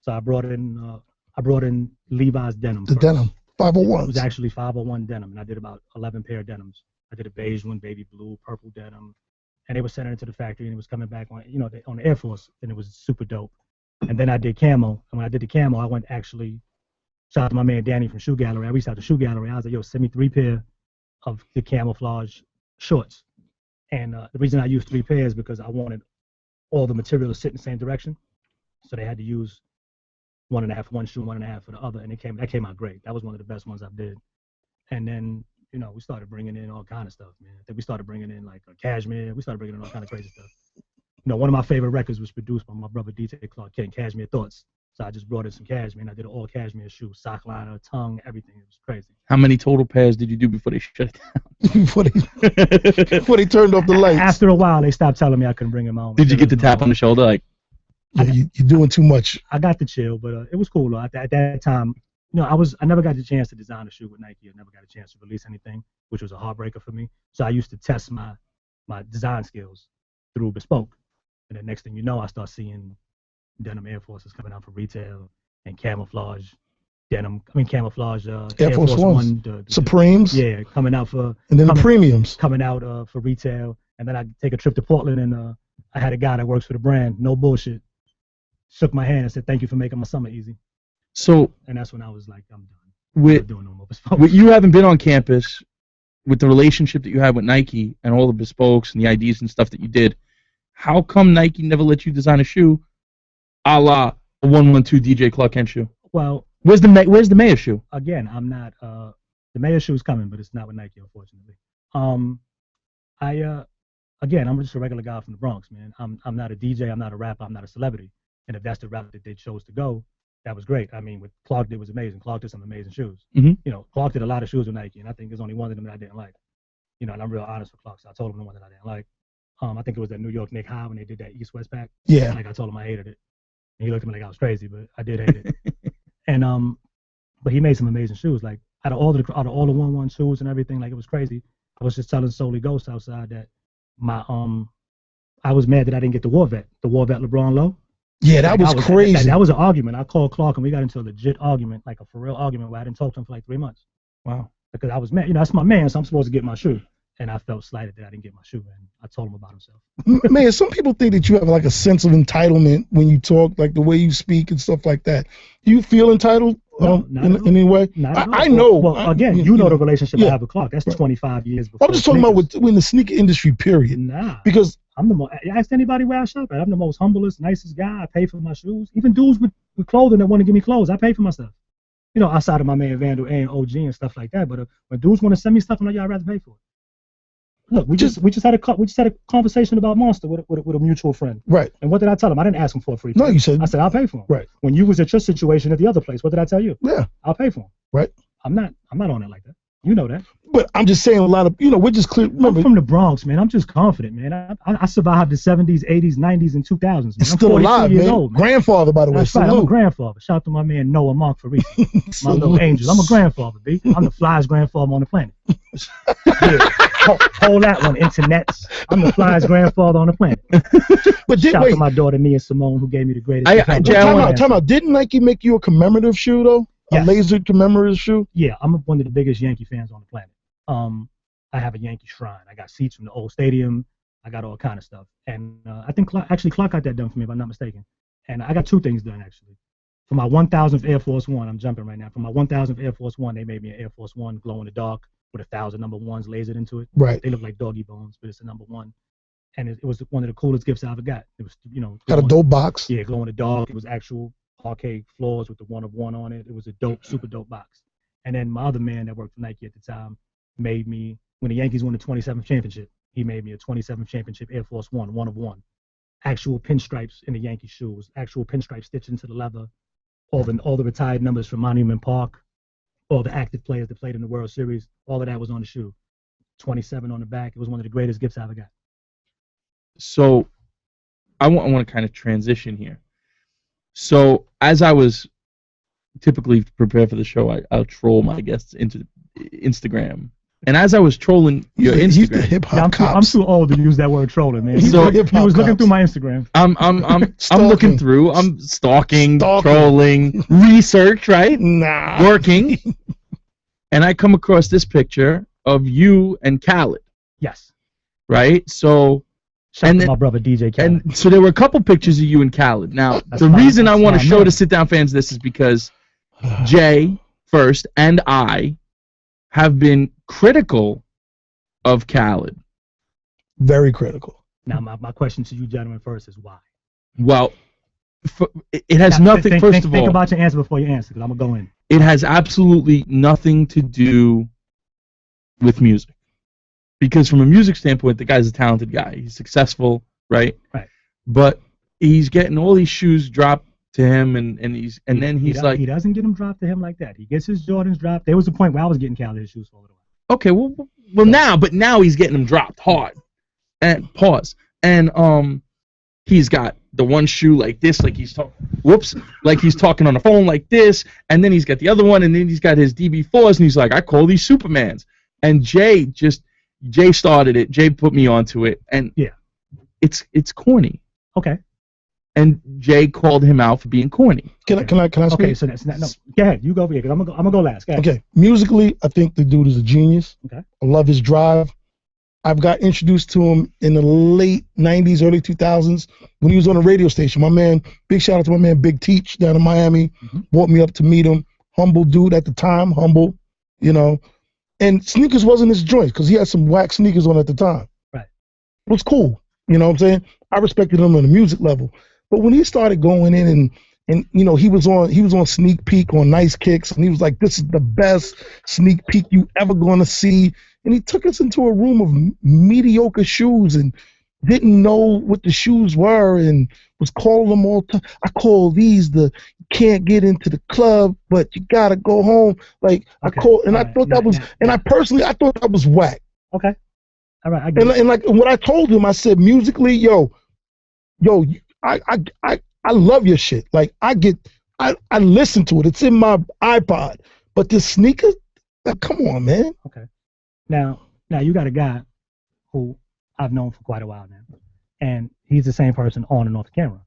So I brought in Levi's denim. The first. denim 501. It was actually 501 denim, and I did about 11 pair of denims. I did a beige one, baby blue, purple denim, and they were sending it to the factory, and it was coming back on the Air Force, and it was super dope. And then I did camo, and when I did the camo, I went actually. Shout out to my man Danny from Shoe Gallery. I reached out to Shoe Gallery. I was like, yo, send me 3 pair of the camouflage shorts. And the reason I used 3 pairs is because I wanted all the material to sit in the same direction. So they had to use 1.5 for one shoe, 1.5 for the other, and that came out great. That was one of the best ones I did. And then, we started bringing in all kind of stuff, man. I think we started bringing in like a cashmere. We started bringing in all kind of crazy stuff. One of my favorite records was produced by my brother DJ Clark Kent, Cashmere Thoughts. So I just brought in some cashmere, and I did an all cashmere shoe, sock liner, tongue, everything. It was crazy. How many total pairs did you do before they shut it down? before they turned off the lights. After a while, they stopped telling me I couldn't bring in my own. Did you get the tap on the shoulder? Like, you're doing too much. I got the chill, but it was cool though. At that time, I never got the chance to design a shoe with Nike. I never got a chance to release anything, which was a heartbreaker for me. So I used to test my design skills through bespoke, and then next thing you know, I start seeing denim Air Forces coming out for retail and camouflage camouflage Air Force One, the Supremes. Yeah, coming out for. And then the premiums coming out for retail, and then I take a trip to Portland, and I had a guy that works for the brand. No bullshit. Shook my hand and said, "Thank you for making my summer easy." So. And that's when I was like, "I'm done. With doing no more bespoke." You haven't been on campus, with the relationship that you had with Nike and all the bespokes and the IDs and stuff that you did, how come Nike never let you design a shoe, a la a 112 DJ Clark Kent shoe? Well, where's the Mayor shoe? Again, I'm not. The Mayor shoe is coming, but it's not with Nike, unfortunately. Again, I'm just a regular guy from the Bronx, man. I'm not a DJ. I'm not a rapper. I'm not a celebrity. And if that's the route that they chose to go, that was great. I mean, what Clark did was amazing. Clark did some amazing shoes. Mm-hmm. Clark did a lot of shoes with Nike, and I think there's only one of them that I didn't like. And I'm real honest with Clark, so I told him the one that I didn't like. I think it was that New York Nick High when they did that East-West pack. Yeah. Like I told him I hated it. And he looked at me like I was crazy, but I did hate it. And but he made some amazing shoes. Like out of all the 1-1 shoes and everything, like it was crazy. I was just telling Solely Ghost outside that I was mad that I didn't get the War Vet LeBron Low. Yeah, that was crazy. That was an argument. I called Clark and we got into a legit argument, like a for real argument where I didn't talk to him for like 3 months. Wow. Because I was mad. That's my man, so I'm supposed to get my shoe. And I felt slighted that I didn't get my shoe, and I told him about himself. Man, some people think that you have like a sense of entitlement when you talk, like the way you speak and stuff like that. Do you feel entitled in any way? I know. Well, again, you know the relationship I have with Clark. That's 25 years before. I'm just talking about in the sneaker industry, period. Nah. Because I'm the most. Ask anybody where I shop at. I'm the most humblest, nicest guy. I pay for my shoes. Even dudes with clothing that want to give me clothes, I pay for my stuff. Outside of my man Vandal A and OG and stuff like that. But when dudes want to send me stuff, I'm like, yeah, I'd rather pay for it. Look, we just had a conversation about Monster with a mutual friend. Right. And what did I tell him? I didn't ask him for a free drink. No, you said. I said I'll pay for him. Right. When you was at your situation at the other place, what did I tell you? Yeah. I'll pay for him. Right. I'm not on it like that. You know that. But I'm just saying a lot of, we're just clear. Remember, I'm from the Bronx, man. I'm just confident, man. I survived the 70s, 80s, 90s, and 2000s. Man. It's still alive, man. Old, man. Grandfather, by the way. That's right. I'm a grandfather. Shout out to my man Noah Mark for reason. My little angel. I'm a grandfather, B. I'm the flyest grandfather on the planet. Yeah. Hold that one, internets. I'm the flyest grandfather on the planet. But shout out to my daughter Nia Simone, who gave me the greatest. Time out. Didn't Nike make you a commemorative shoe though? Yes. A laser commemorative shoe? Yeah, I'm one of the biggest Yankee fans on the planet. I have a Yankee shrine. I got seats from the old stadium. I got all kind of stuff. And I think Clark got that done for me, if I'm not mistaken. And I got two things done, actually. For my 1,000th Air Force One, I'm jumping right now. For my 1,000th Air Force One, they made me an Air Force One glow in the dark with 1,000 number ones lasered into it. Right. They look like doggy bones, but it's a number one. And it was one of the coolest gifts I ever got. It was, got a dope box. Yeah, glow in the dark. It was actual arcade floors with the 1 of 1 on it. It was a dope, super dope box. And then my other man that worked for Nike at the time made me, when the Yankees won the 27th championship, he made me a 27th championship Air Force One, 1 of 1. Actual pinstripes in the Yankee shoes, actual pinstripes stitched into the leather, all the retired numbers from Monument Park, all the active players that played in the World Series, all of that was on the shoe. 27 on the back. It was one of the greatest gifts I ever got. So I want to kind of transition here. So as I was typically prepared for the show, I'll troll my guests into Instagram. And as I was trolling your Instagram, I'm too old to use that word trolling, man. So he was looking through my Instagram. I'm looking through. I'm stalking, trolling, research, right? Working. And I come across this picture of you and Khaled. Yes. Right? So shout out to my brother DJ Khaled. And so there were a couple pictures of you and Khaled. Now, the reason I want to show the sit down fans this is because Jay first and I have been critical of Khaled. Very critical. Now, my question to you gentlemen first is why? Well, it has nothing, first of all. Think about your answer before you answer, because I'm going to go in. It has absolutely nothing to do with music. Because from a music standpoint, the guy's a talented guy. He's successful, right? Right. But he's getting all these shoes dropped to him, and then he's like, he doesn't get them dropped to him like that. He gets his Jordans dropped. There was a point where I was getting Khaled shoes for a little while. Okay, now he's getting them dropped hard. And pause. And he's got the one shoe like this, like he's like he's talking on the phone like this, and then he's got the other one, and then he's got his DB4s, and he's like, I call these Supermans. And Jay started it. Jay put me onto it, and yeah, it's corny. Okay. And Jay called him out for being corny. Can I speak? Okay, so that's not, no. Go ahead, you go over here, because I'm gonna go last. Go ahead. Okay, musically, I think the dude is a genius. Okay. I love his drive. I've got introduced to him in the late 90s, early 2000s when he was on a radio station. My man, big shout out to my man Big Teach down in Miami, brought me up to meet him. Humble dude at the time, humble, And sneakers wasn't his joint because he had some whack sneakers on at the time. Right. It was cool, you know what I'm saying? I respected him on a music level. But when he started going in and he was on Sneak Peek on Nice Kicks, and he was like, this is the best sneak peek you ever gonna see. And he took us into a room of mediocre shoes and didn't know what the shoes were and was calling them all time. I call these you can't get into the club, but you gotta go home. Like I thought that was whack. Okay. All right. And like when I told him, I said musically, yo, I love your shit. Like I listen to it. It's in my iPod. But this sneaker, like, come on, man. Okay. Now you got a guy who I've known for quite a while now, and he's the same person on and off the camera.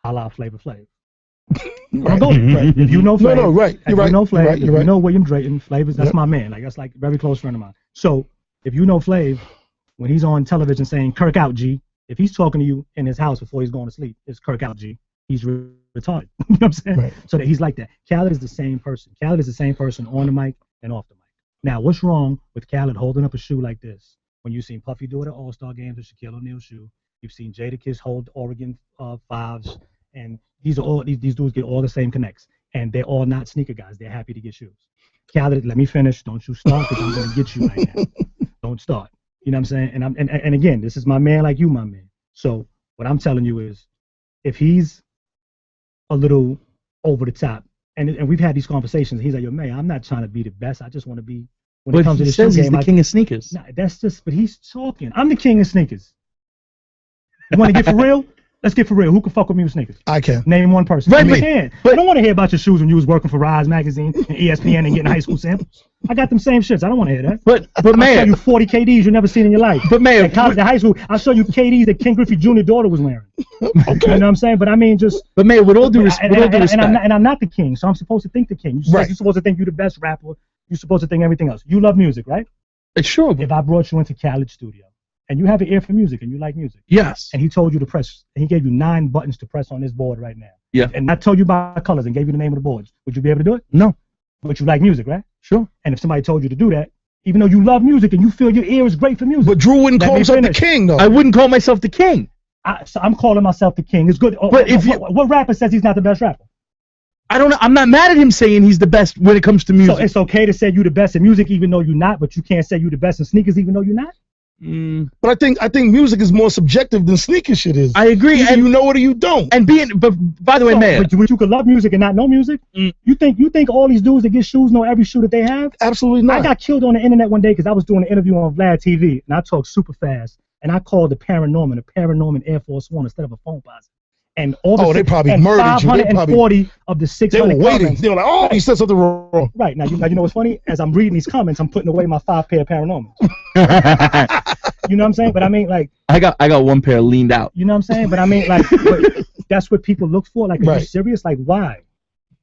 I love Flavor Flav. Right. Right. If you know Flav, no, right. You're right. You know Flav, right. You know William Drayton. Flav that's my man. Like that's like a very close friend of mine. So if you know Flav, when he's on television saying "Kirk out, G," if he's talking to you in his house before he's going to sleep, it's Kirk out, G. He's retarded. You know what I'm saying? Right. So that he's like that. Khaled is the same person. Khaled is the same person on the mic and off the mic. Now, what's wrong with Khaled holding up a shoe like this? When you've seen Puffy do it at All-Star games with Shaquille O'Neal's shoe, you've seen Jadakiss hold Oregon 5s, and these dudes get all the same connects, and they're all not sneaker guys. They're happy to get shoes. Khaled, let me finish. Don't you start, because I'm going to get you right now. Don't start. You know what I'm saying? And again, this is my man like you, my man. So what I'm telling you is, if he's a little over the top, and we've had these conversations, he's like, yo, man, I'm not trying to be the best. I just want to be. When but it comes he to the says shoe he's game, the king of sneakers. Nah, that's just. But he's talking. I'm the king of sneakers. You want to get for real? Let's get for real. Who can fuck with me with sneakers? I can. Name one person. Right, I can. But I don't want to hear about your shoes when you was working for Rise Magazine and ESPN and getting high school samples. I got them same shits. I don't want to hear that. But I'll show man, you 40 KDs you never seen in your life. But man, at college, at high school, I'll show you KDs that Ken Griffey Jr. daughter was wearing. Okay. You know what I'm saying? But I mean, just. But man, with all due respect, and I'm not the king, so I'm supposed to think the king. You're supposed to think you're the best rapper. You're supposed to think everything else. You love music, right? Sure. If I brought you into Khaled's studio and you have an ear for music and you like music. Yes. And he told you to press, and he gave you 9 buttons to press on this board right now. Yeah. And I told you about colors and gave you the name of the boards. Would you be able to do it? No. But you like music, right? Sure. And if somebody told you to do that, even though you love music and you feel your ear is great for music. But Drew wouldn't call himself the king, though. I wouldn't call myself the king. So I'm calling myself the king. It's good. But if what rapper says he's not the best rapper? I don't know. I'm not mad at him saying he's the best when it comes to music. So it's okay to say you the best in music even though you're not, but you can't say you the best in sneakers even though you're not? But I think music is more subjective than sneaker shit is. I agree. Either you know it or you don't. And but by the way, man. But you could love music and not know music? You think all these dudes that get shoes know every shoe that they have? Absolutely not. I got killed on the internet one day because I was doing an interview on Vlad TV and I talked super fast and I called the Paranorman Air Force One instead of a phone posit. And all they probably murdered you. 540 of the 600 They were waiting. comments. They were like, oh, he said something wrong. Right. Now you know what's funny? As I'm reading these comments, I'm putting away my 5 pair of Paranormals. You know what I'm saying? But I mean, like, I got 1 pair leaned out. You know what I'm saying? But I mean, like, that's what people look for. Like, are you serious? Like, why?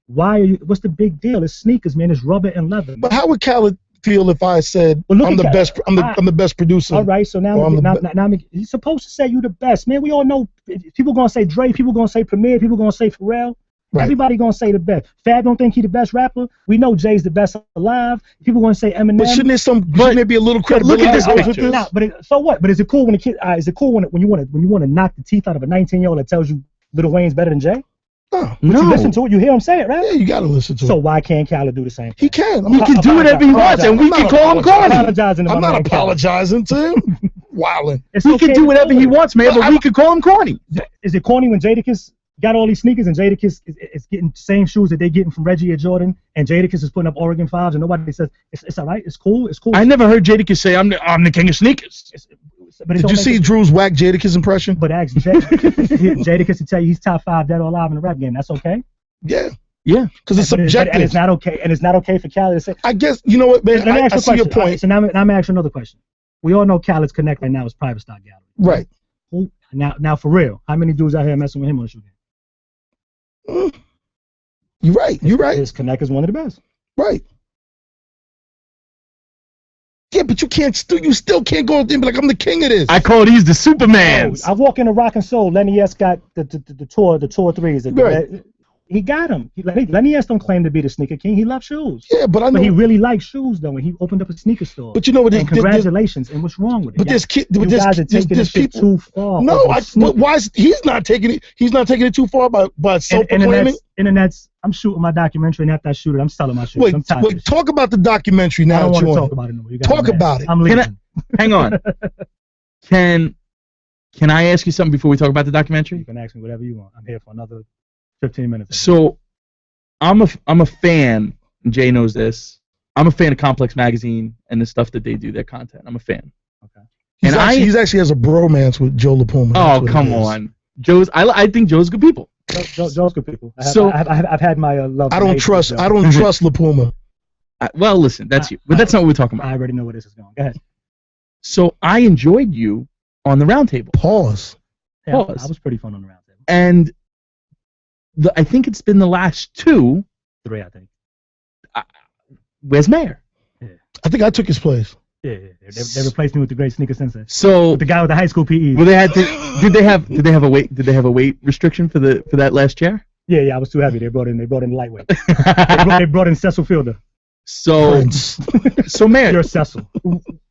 Why are you? What's the big deal? It's sneakers, man. It's rubber and leather. But how would Khaled feel if I said I'm the best? I'm the best producer. All right. So now, he's supposed to say you the best, man. We all know people gonna say Dre, people gonna say Premier, people gonna say Pharrell. Right. Everybody gonna say the best. Fab don't think he the best rapper. We know Jay's the best alive. People gonna say Eminem. But shouldn't there be a little credibility? Look at this picture. So what? But is it cool when a kid? Is it cool when you want to knock the teeth out of a 19-year-old that tells you Lil Wayne's better than Jay? No. You listen to it. You hear him say it, right? Yeah, you gotta listen to it. So why can't Khaled do the same thing? He can. He can do whatever he wants, and we can call him corny. I'm not apologizing to him. Wildin'. He can do whatever he wants, man, but we could call him corny. Is it corny when Jadakiss got all these sneakers and Jadakiss is getting the same shoes that they getting from Reggie or Jordan, and Jadakiss is putting up Oregon 5s, and nobody says it's all right, it's cool. I never heard Jadakiss say I'm the king of sneakers. But did you see Drew's whack Jadakiss impression? But ask Jadakiss to tell you he's top 5 dead or alive in the rap game. That's okay. Yeah. Yeah. Because it's subjective. And it's not okay. And it's not okay for Khaled to say. I guess you know what, man. I see your point. Right, so now I'm gonna ask you another question. We all know Khaled's Connect right now is private stock gallery. Right. Now for real, how many dudes out here messing with him on the shoe game? You're right. You're right. His Connect is one of the best. Right. Yeah, but you still can't go up there and be like, I'm the king of this. I call these the Supermans. I walk into Rock and Soul. Lenny S got the tour 3s. Right. He got them. Lenny S don't claim to be the sneaker king. He loves shoes. Yeah, but I know. But he really likes shoes though, and he opened up a sneaker store. But you know what? And congratulations. And what's wrong with it? But you guys are taking this shit too far. No, but why is he's not taking it? He's not taking it too far by self-proclaiming. Internet's. I'm shooting my documentary, and after I shoot it, I'm selling my shoes. Wait, talk about the documentary now. I don't want to talk about it no more. Talk about it. I'm leaving. Hang on. Can I ask you something before we talk about the documentary? You can ask me whatever you want. I'm here for another 15 minutes. So, I'm a fan. And Jay knows this. I'm a fan of Complex Magazine and the stuff that they do, their content. I'm a fan. Okay. He actually has a bromance with Joe LaPuma. Oh, come on. I think Joe's good people. Joe's good people. I've had my love. I don't trust LaPuma. Well, listen, that's you. But that's not what we're talking about. I already know where this is going. Go ahead. So I enjoyed you on the roundtable. Pause. Yeah, I was pretty fun on the roundtable. And I think it's been the last 2. 3, I think. Where's Mayor? Yeah. I think I took his place. Yeah. They replaced me with the great sneaker sensei. So with the guy with the high school PE. Well, did they have a weight restriction for that last chair? Yeah, I was too heavy. They brought in lightweight. they brought in Cecil Fielder. So Mayor, you're Cecil.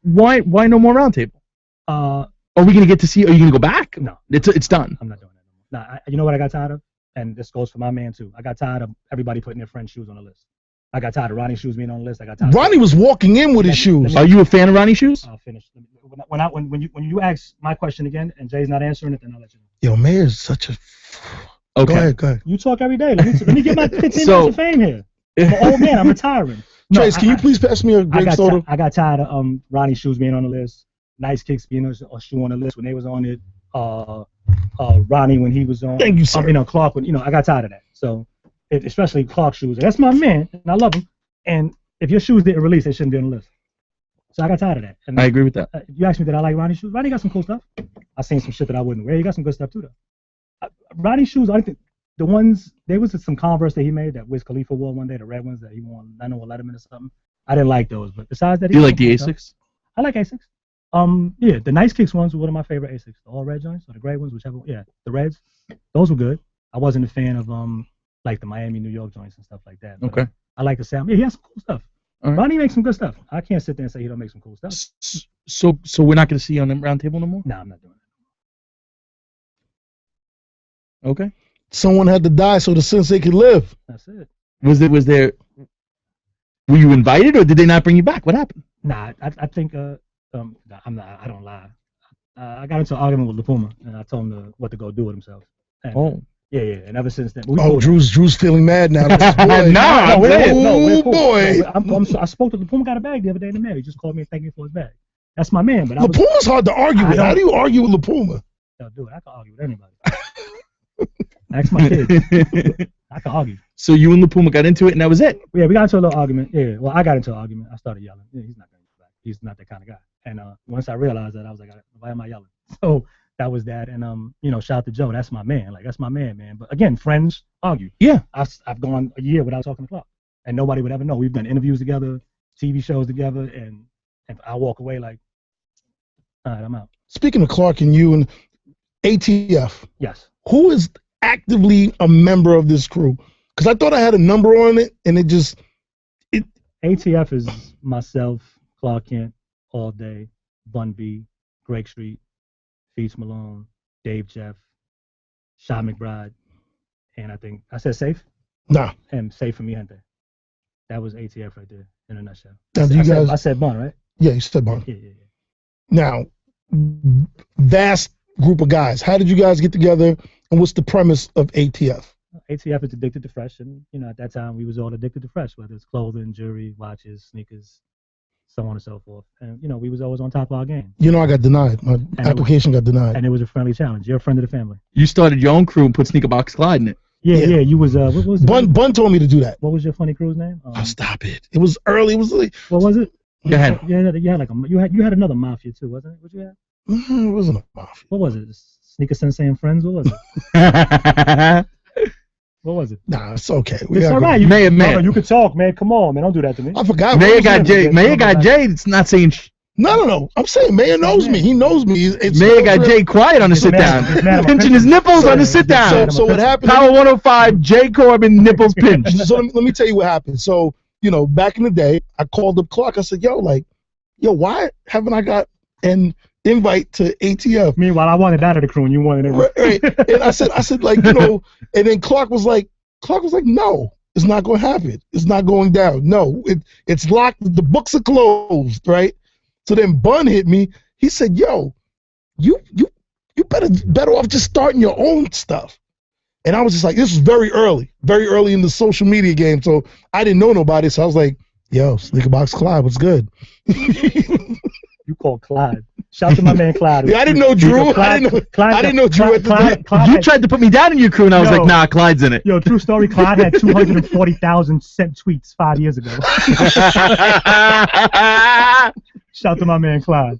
Why no more roundtable? Are we gonna get to see? Are you gonna go back? No, it's done. I'm not doing that anymore. You know what I got tired of? And this goes for my man too. I got tired of everybody putting their friends' shoes on the list. I got tired of Ronnie's shoes being on the list. Ronnie was walking in with his shoes. Are you a fan of Ronnie's shoes? I'll finish. when you ask my question again and Jay's not answering it, then I'll let you know. Yo, Mayor's such a. Okay. Go ahead. You talk every day. Let me get my 15 minutes of fame here. I'm an old man. I'm retiring. No, Trace, can you please pass me a grape soda? I got tired of Ronnie's shoes being on the list, Nice Kicks being a shoe on the list when they was on it. Ronnie when he was on. Thank you, sir. Clark when I got tired of that. So especially Clark shoes. That's my man, and I love him. And if your shoes didn't release, they shouldn't be on the list. So I got tired of that. And I agree with that. You asked me that I like Ronnie's shoes. Ronnie got some cool stuff. I seen some shit that I wouldn't wear. He got some good stuff too, though. Ronnie's shoes, I think the ones there was some Converse that he made that Wiz Khalifa wore one day, the red ones that he wore. I know Letterman or something. I didn't like those, but besides that, do you like the Asics? I like Asics. Yeah, the Nice Kicks ones were one of my favorite Asics. The all red joints or the gray ones, whichever. Yeah, the reds. Those were good. I wasn't a fan of like the Miami, New York joints and stuff like that. Okay. I like the sound. Yeah, he has some cool stuff. Right. Ronnie makes some good stuff. I can't sit there and say he don't make some cool stuff. So we're not going to see you on the round table no more? No, I'm not doing that. Okay. Someone had to die so the sensei could live. That's it. Was there? Were you invited or did they not bring you back? What happened? Nah, I think I don't lie. I got into an argument with LaPuma and I told him what to go do with himself. And, Yeah, and ever since then. Drew's feeling mad now. Boy. I spoke to LaPuma, got a bag the other day in the mail. He just called me and thanked me for his bag. That's my man. But LaPuma's hard to argue with. How do you argue with LaPuma? Yo, dude, I can argue with anybody. Ask my kids. I can argue. So you and LaPuma got into it and that was it? Yeah, we got into a little argument. Yeah, well, I got into an argument. I started yelling. Yeah, he's not going to get back. He's not that kind of guy. And once I realized that, I was like, why am I yelling? So that was that. And, shout out to Joe. That's my man. Like, that's my man. But again, friends argue. Yeah. I've gone a year without talking to Clark. And nobody would ever know. We've done interviews together, TV shows together. And I walk away like, all right, I'm out. Speaking of Clark and you and ATF. Yes. Who is actively a member of this crew? Because I thought I had a number on it, and ATF is myself, Clark Kent, All Day, Bun B, Greg Street, Feast Malone, Dave Jeff, Shy McBride, and I think I said Safe. Nah. And Safe from Mi Gente. That was ATF right there in a nutshell. Now, I said Bun, right? Yeah, you said Bun. Yeah. Now, vast group of guys. How did you guys get together, and what's the premise of ATF? ATF is addicted to fresh, and at that time we was all addicted to fresh, whether it's clothing, jewelry, watches, sneakers, so on and so forth. And we was always on top of our game. I got denied. My application got denied. And it was a friendly challenge. You're a friend of the family. You started your own crew and put Sneaker Box Clyde in it. Yeah. You was what was it? Bun told me to do that. What was your funny crew's name? Stop it. It was early. It was like. What was it? Go ahead. You had another mafia too, wasn't it? What you had? It wasn't a mafia. What was it? Sneaker Sensei and Friends? What was it? What was it? Nah, it's okay. It's all right. You could talk, man. Come on, man. Don't do that to me. I forgot. Mayor got Jay. It's not saying. No. I'm saying Mayor knows me. He knows me. Mayor got Jay quiet on the sit down, pinching his nipples on the sit down. So what happened? Power 105. Jay Corbin nipples pinched. So let me tell you what happened. So back in the day, I called up Clark. I said, yo, why haven't I got an invite to ATF? Meanwhile, I wanted that of the crew, and you wanted it. Right. And I said, and then Clark was like, no, it's not going to happen. It's not going down. No, it's locked. The books are closed, right? So then Bun hit me. He said, yo, you better off just starting your own stuff. And I was just like, this was very early in the social media game. So I didn't know nobody. So I was like, yo, Sneaker Box Clyde, what's good? You called Clyde. Shout out to my man Clyde. Yeah, I didn't know Drew. I didn't know Drew at the time. You tried to put me down in your crew, and I was like, nah, Clyde's in it. Yo, true story. Clyde had 240,000 sent tweets 5 years ago. Shout out to my man Clyde.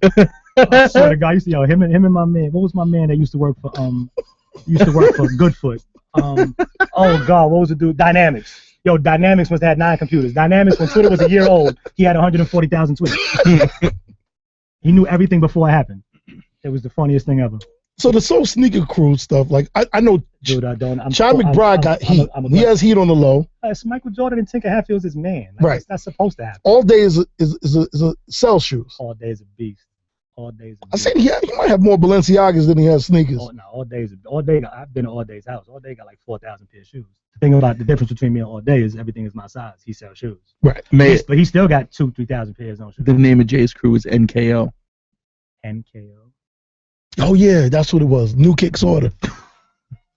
I swear to God, him and my man. What was my man that used to work for Goodfoot? Oh God, what was the dude? Dynamics. Yo, Dynamics must have had 9 computers. Dynamics, when Twitter was a year old, he had 140,000 tweets. He knew everything before it happened. It was the funniest thing ever. So the Soul Sneaker Crew stuff, like I know, dude, I don't. Chad McBride got heat. He has heat on the low. It's Michael Jordan and Tinker Hatfield's his man. Right. That's supposed to happen. All Day is a sell shoes. All Day is a beast. All Day is a beast. I said he might have more Balenciagas than he has sneakers. All Day. I've been to All Day's house. All Day got like 4,000 pair of shoes. The thing about the difference between me and All Day is everything is my size. He sells shoes. Right. But he still got 2,000-3,000 pairs on shoes. The name of Jay's crew is NKO. NKO. Oh yeah, that's what it was. New Kicks Order.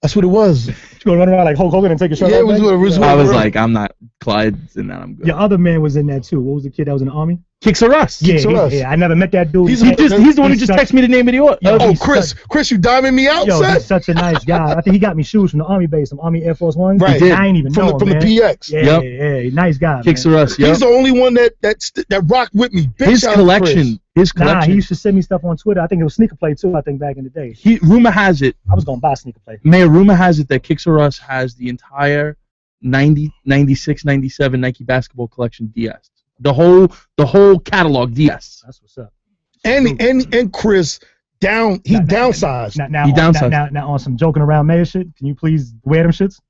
That's what it was. You gonna run around like Hulk Hogan and take a shot? Yeah, it was I was like, I'm not Clyde's, and that I'm good. Your other man was in that too. What was the kid that was in the army? Kicks Are Us. Yeah, Kicks Are Us. I never met that dude. He's the one who just texted me the name of the order. Oh, Chris, you diming me out, yo, son? he's such a nice guy. I think he got me shoes from the Army base, some Army Air Force Ones. Right. I ain't even know him, from man. the PX. Yeah, nice guy. Kicks man. Are Us. Yep. He's the only one that rocked with me. Big His shout out to collection. Nah, he used to send me stuff on Twitter. I think it was Sneaker Play too. I think back in the day. Rumor has it. I was gonna buy Sneaker Play. Mayor, rumor has it that Kicks Are Us has the entire 90, 96, 97 Nike basketball collection DS. The whole catalog DS. That's what's up. And Chris downsized. He downsized. Now on some joking around mayor shit, can you please wear them shits?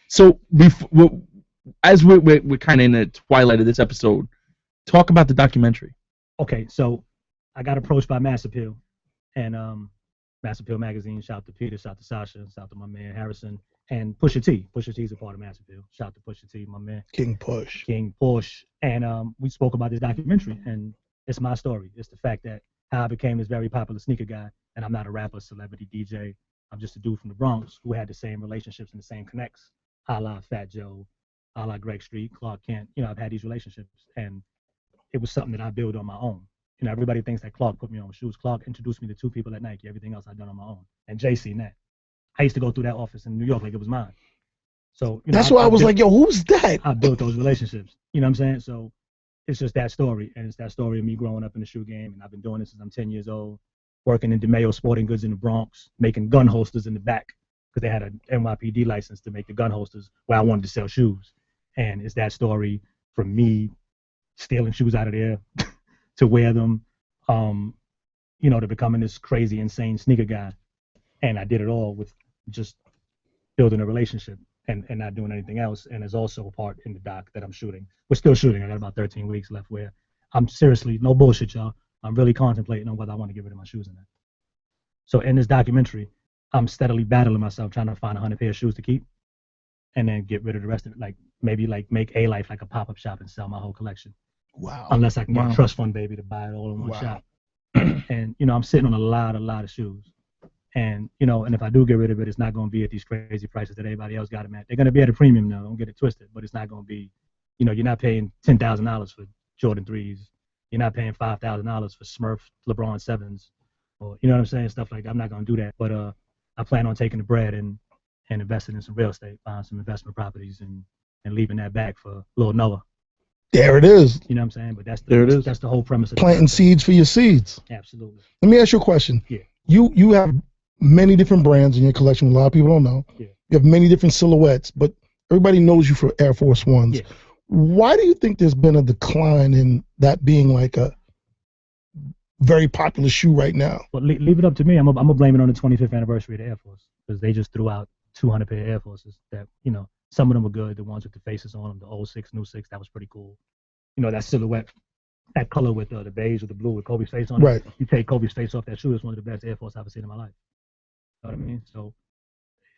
So as we're kind of in the twilight of this episode, talk about the documentary. Okay, so I got approached by Mass Appeal, and Mass Appeal magazine. Shout out to Peter, shout out to Sasha, shout out to my man Harrison, and Pusha T. Pusha T is a part of Mass Appeal. Shout out to Pusha T, my man. King Push. And we spoke about this documentary, and it's my story. It's the fact that how I became this very popular sneaker guy, and I'm not a rapper, celebrity, DJ. I'm just a dude from the Bronx who had the same relationships and the same connects, a la Fat Joe, a la Greg Street, Clark Kent. You know, I've had these relationships, and it was something that I built on my own. You know, everybody thinks that Clark put me on shoes. Clark introduced me to two people at Nike. Everything else I've done on my own. And JC Nat. I used to go through that office in New York like it was mine. So that's why I was like, yo, who's that? I built those relationships. You know what I'm saying? So it's just that story, and it's that story of me growing up in the shoe game, and I've been doing this since I'm 10 years old, working in DeMayo Sporting Goods in the Bronx, making gun holsters in the back because they had an NYPD license to make the gun holsters where I wanted to sell shoes. And it's that story from me stealing shoes out of there to wear them, you know, to becoming this crazy, insane sneaker guy. And I did it all with just building a relationship and not doing anything else. And there's also a part in the doc that I'm shooting. We're still shooting. I got about 13 weeks left where I'm seriously, no bullshit, y'all. I'm really contemplating on whether I want to get rid of my shoes or not. So in this documentary, I'm steadily battling myself, trying to find 100 pair of shoes to keep and then get rid of the rest of it. Like maybe like make A-Life like a pop-up shop and sell my whole collection. Wow. Unless I can get a trust fund baby to buy it all in one shop. And, you know, I'm sitting on a lot of shoes. And, you know, and if I do get rid of it, it's not going to be at these crazy prices that everybody else got them at. They're going to be at a premium now. Don't get it twisted. But it's not going to be, you know, you're not paying $10,000 for Jordan 3s. You're not paying $5,000 for Smurf LeBron 7s. Or, you know what I'm saying? Stuff like that. I'm not going to do that. But I plan on taking the bread and investing in some real estate, buying some investment properties and leaving that back for little Noah. There it is. You know what I'm saying? But that's the whole premise of planting seeds for your seeds. Absolutely. Let me ask you a question. Yeah. You have many different brands in your collection. A lot of people don't know. Yeah. You have many different silhouettes, but everybody knows you for Air Force Ones. Yeah. Why do you think there's been a decline in that being like a very popular shoe right now? Well, leave it up to me. I'm gonna blame it on the 25th anniversary of the Air Force because they just threw out 200 pair of Air Forces that, you know, some of them were good. The ones with the faces on them, the old 6, new 6, that was pretty cool. You know, that silhouette, that color with the beige or the blue with Kobe's face on it. Right. You take Kobe's face off that shoe, it's one of the best Air Force I've ever seen in my life. You know what I mean? So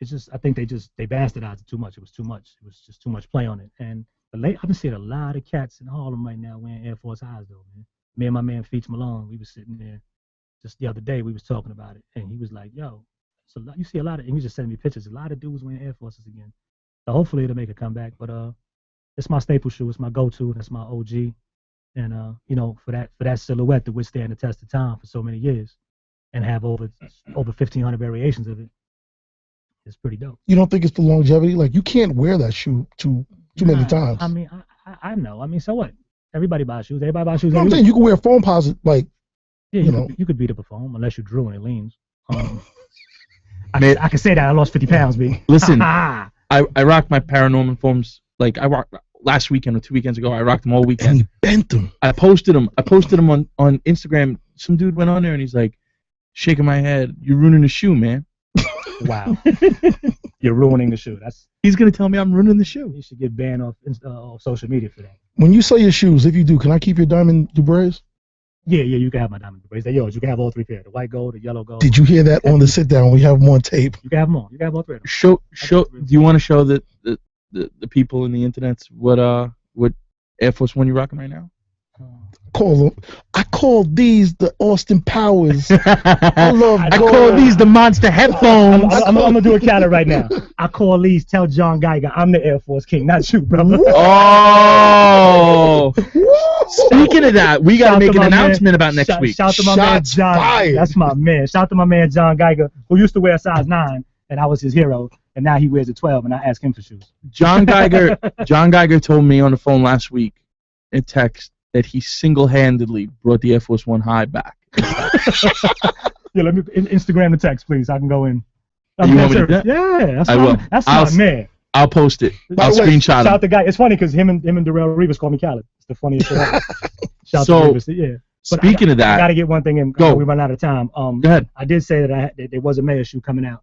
it's just, I think they bastardized it too much. It was too much. It was just too much play on it. And I've been seeing a lot of cats in Harlem right now wearing Air Force Highs though, man. Me and my man Feats Malone, we was sitting there just the other day, we was talking about it, and he was like, yo, so you see a lot of, and he was just sending me pictures, a lot of dudes wearing Air Forces again. So hopefully it'll make a comeback, but it's my staple shoe, it's my go-to, that's my OG. And you know, for that silhouette to withstand the test of time for so many years and have over 1,500 variations of it, it's pretty dope. You don't think it's the longevity? Like, you can't wear that shoe too many times. I mean, I know. I mean, so what? Everybody buys shoes. Everybody buys shoes. No, I'm saying you can wear a foam posit, like, yeah, you could beat up a foam unless you drew and it leans. I can say that I lost 50 pounds, B. Listen, I rocked my Paranorman foams. Like, I rocked last weekend or 2 weekends ago. I rocked them all weekend. And he bent them. I posted them on Instagram. Some dude went on there and he's like, shaking my head, "You're ruining the shoe, man." Wow. You're ruining the shoe. He's gonna tell me I'm ruining the shoe. You should get banned off social media for that. When you sell your shoes, if you do, can I keep your diamond Dubrays? Yeah, you can have my diamond Dubrays. They're yours. You can have all 3 pairs: the white gold, the yellow gold. Did you hear that on the sit down? We have them on tape. You can have them all. You can have all 3 of them. Show. Do you want to show the people in the internets what Air Force One you're rocking right now? I call these the Austin Powers. I love I call these the monster headphones. I'm gonna do a Khaled right now. I call these. Tell John Geiger I'm the Air Force King, not you, brother. Oh. Speaking of that, we gotta make an announcement about next week. Shout to my man John. Fired. That's my man. Shout to my man John Geiger, who used to wear a size 9, and I was his hero, and now he wears a 12, and I ask him for shoes. John Geiger told me on the phone last week in text that he single-handedly brought the Air Force One high back. Yeah, let me Instagram the text, please. I can go in. You want me to do that? Yeah, that's my man. I'll post it. I'll screenshot Shout him. the guy. It's funny because him and Darrell Rivas call me Khaled. It's the funniest shit ever. Shout to Rivas. Yeah. But Speaking of that, I gotta get one thing in. Go. We run out of time. Go ahead. I did say that there was a mayor shoe coming out,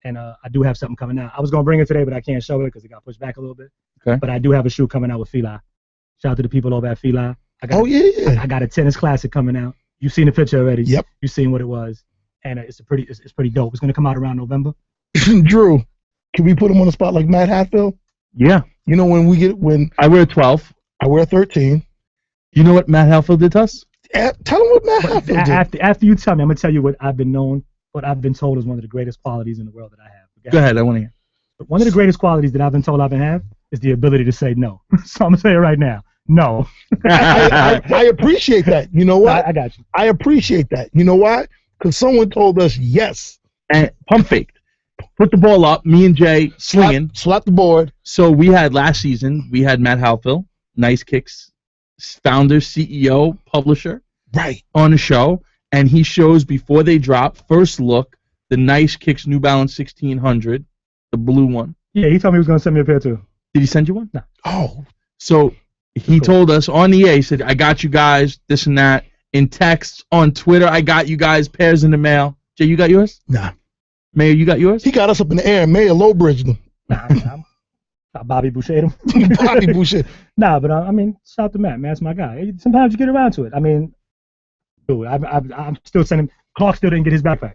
and I do have something coming out. I was gonna bring it today, but I can't show it because it got pushed back a little bit. Okay. But I do have a shoe coming out with Feli. Shout out to the people over at Feli. I got I got a tennis classic coming out. You've seen the picture already. Yep. You've seen what it was, and it's pretty dope. It's gonna come out around November. Drew, can we put him on the spot like Matt Hatfield? Yeah. You know when I wear 12. I wear 13. You know what Matt Hatfield did to us? Tell him what Matt Hatfield did. After you tell me, I'm gonna tell you what I've been told is one of the greatest qualities in the world that I have. Go ahead, I want to hear. But one of the greatest qualities that I've been told I have is the ability to say no. So I'm gonna say it right now. No. I appreciate that. You know what? I got you. I appreciate that. You know why? Because someone told us yes. And pump faked. Put the ball up. Me and Jay slinging. Slap the board. So we had last season. We had Matt Hatfield, Nice Kicks, founder, CEO, publisher, right, on the show, and he shows before they drop first look the Nice Kicks New Balance 1600, the blue one. Yeah, he told me he was gonna send me a pair too. Did he send you one? No. Oh. So he told us on the air, he said, I got you guys, this and that. In text, on Twitter, I got you guys, pairs in the mail. Jay, you got yours? Nah. Mayor, you got yours? He got us up in the air. Mayor low-bridged them. Nah, Bobby Boucher them. Bobby Boucher. Nah, but I mean, shout out to Matt. Matt's my guy. Sometimes you get around to it. I mean, dude, I'm still sending. Clark still didn't get his backpack.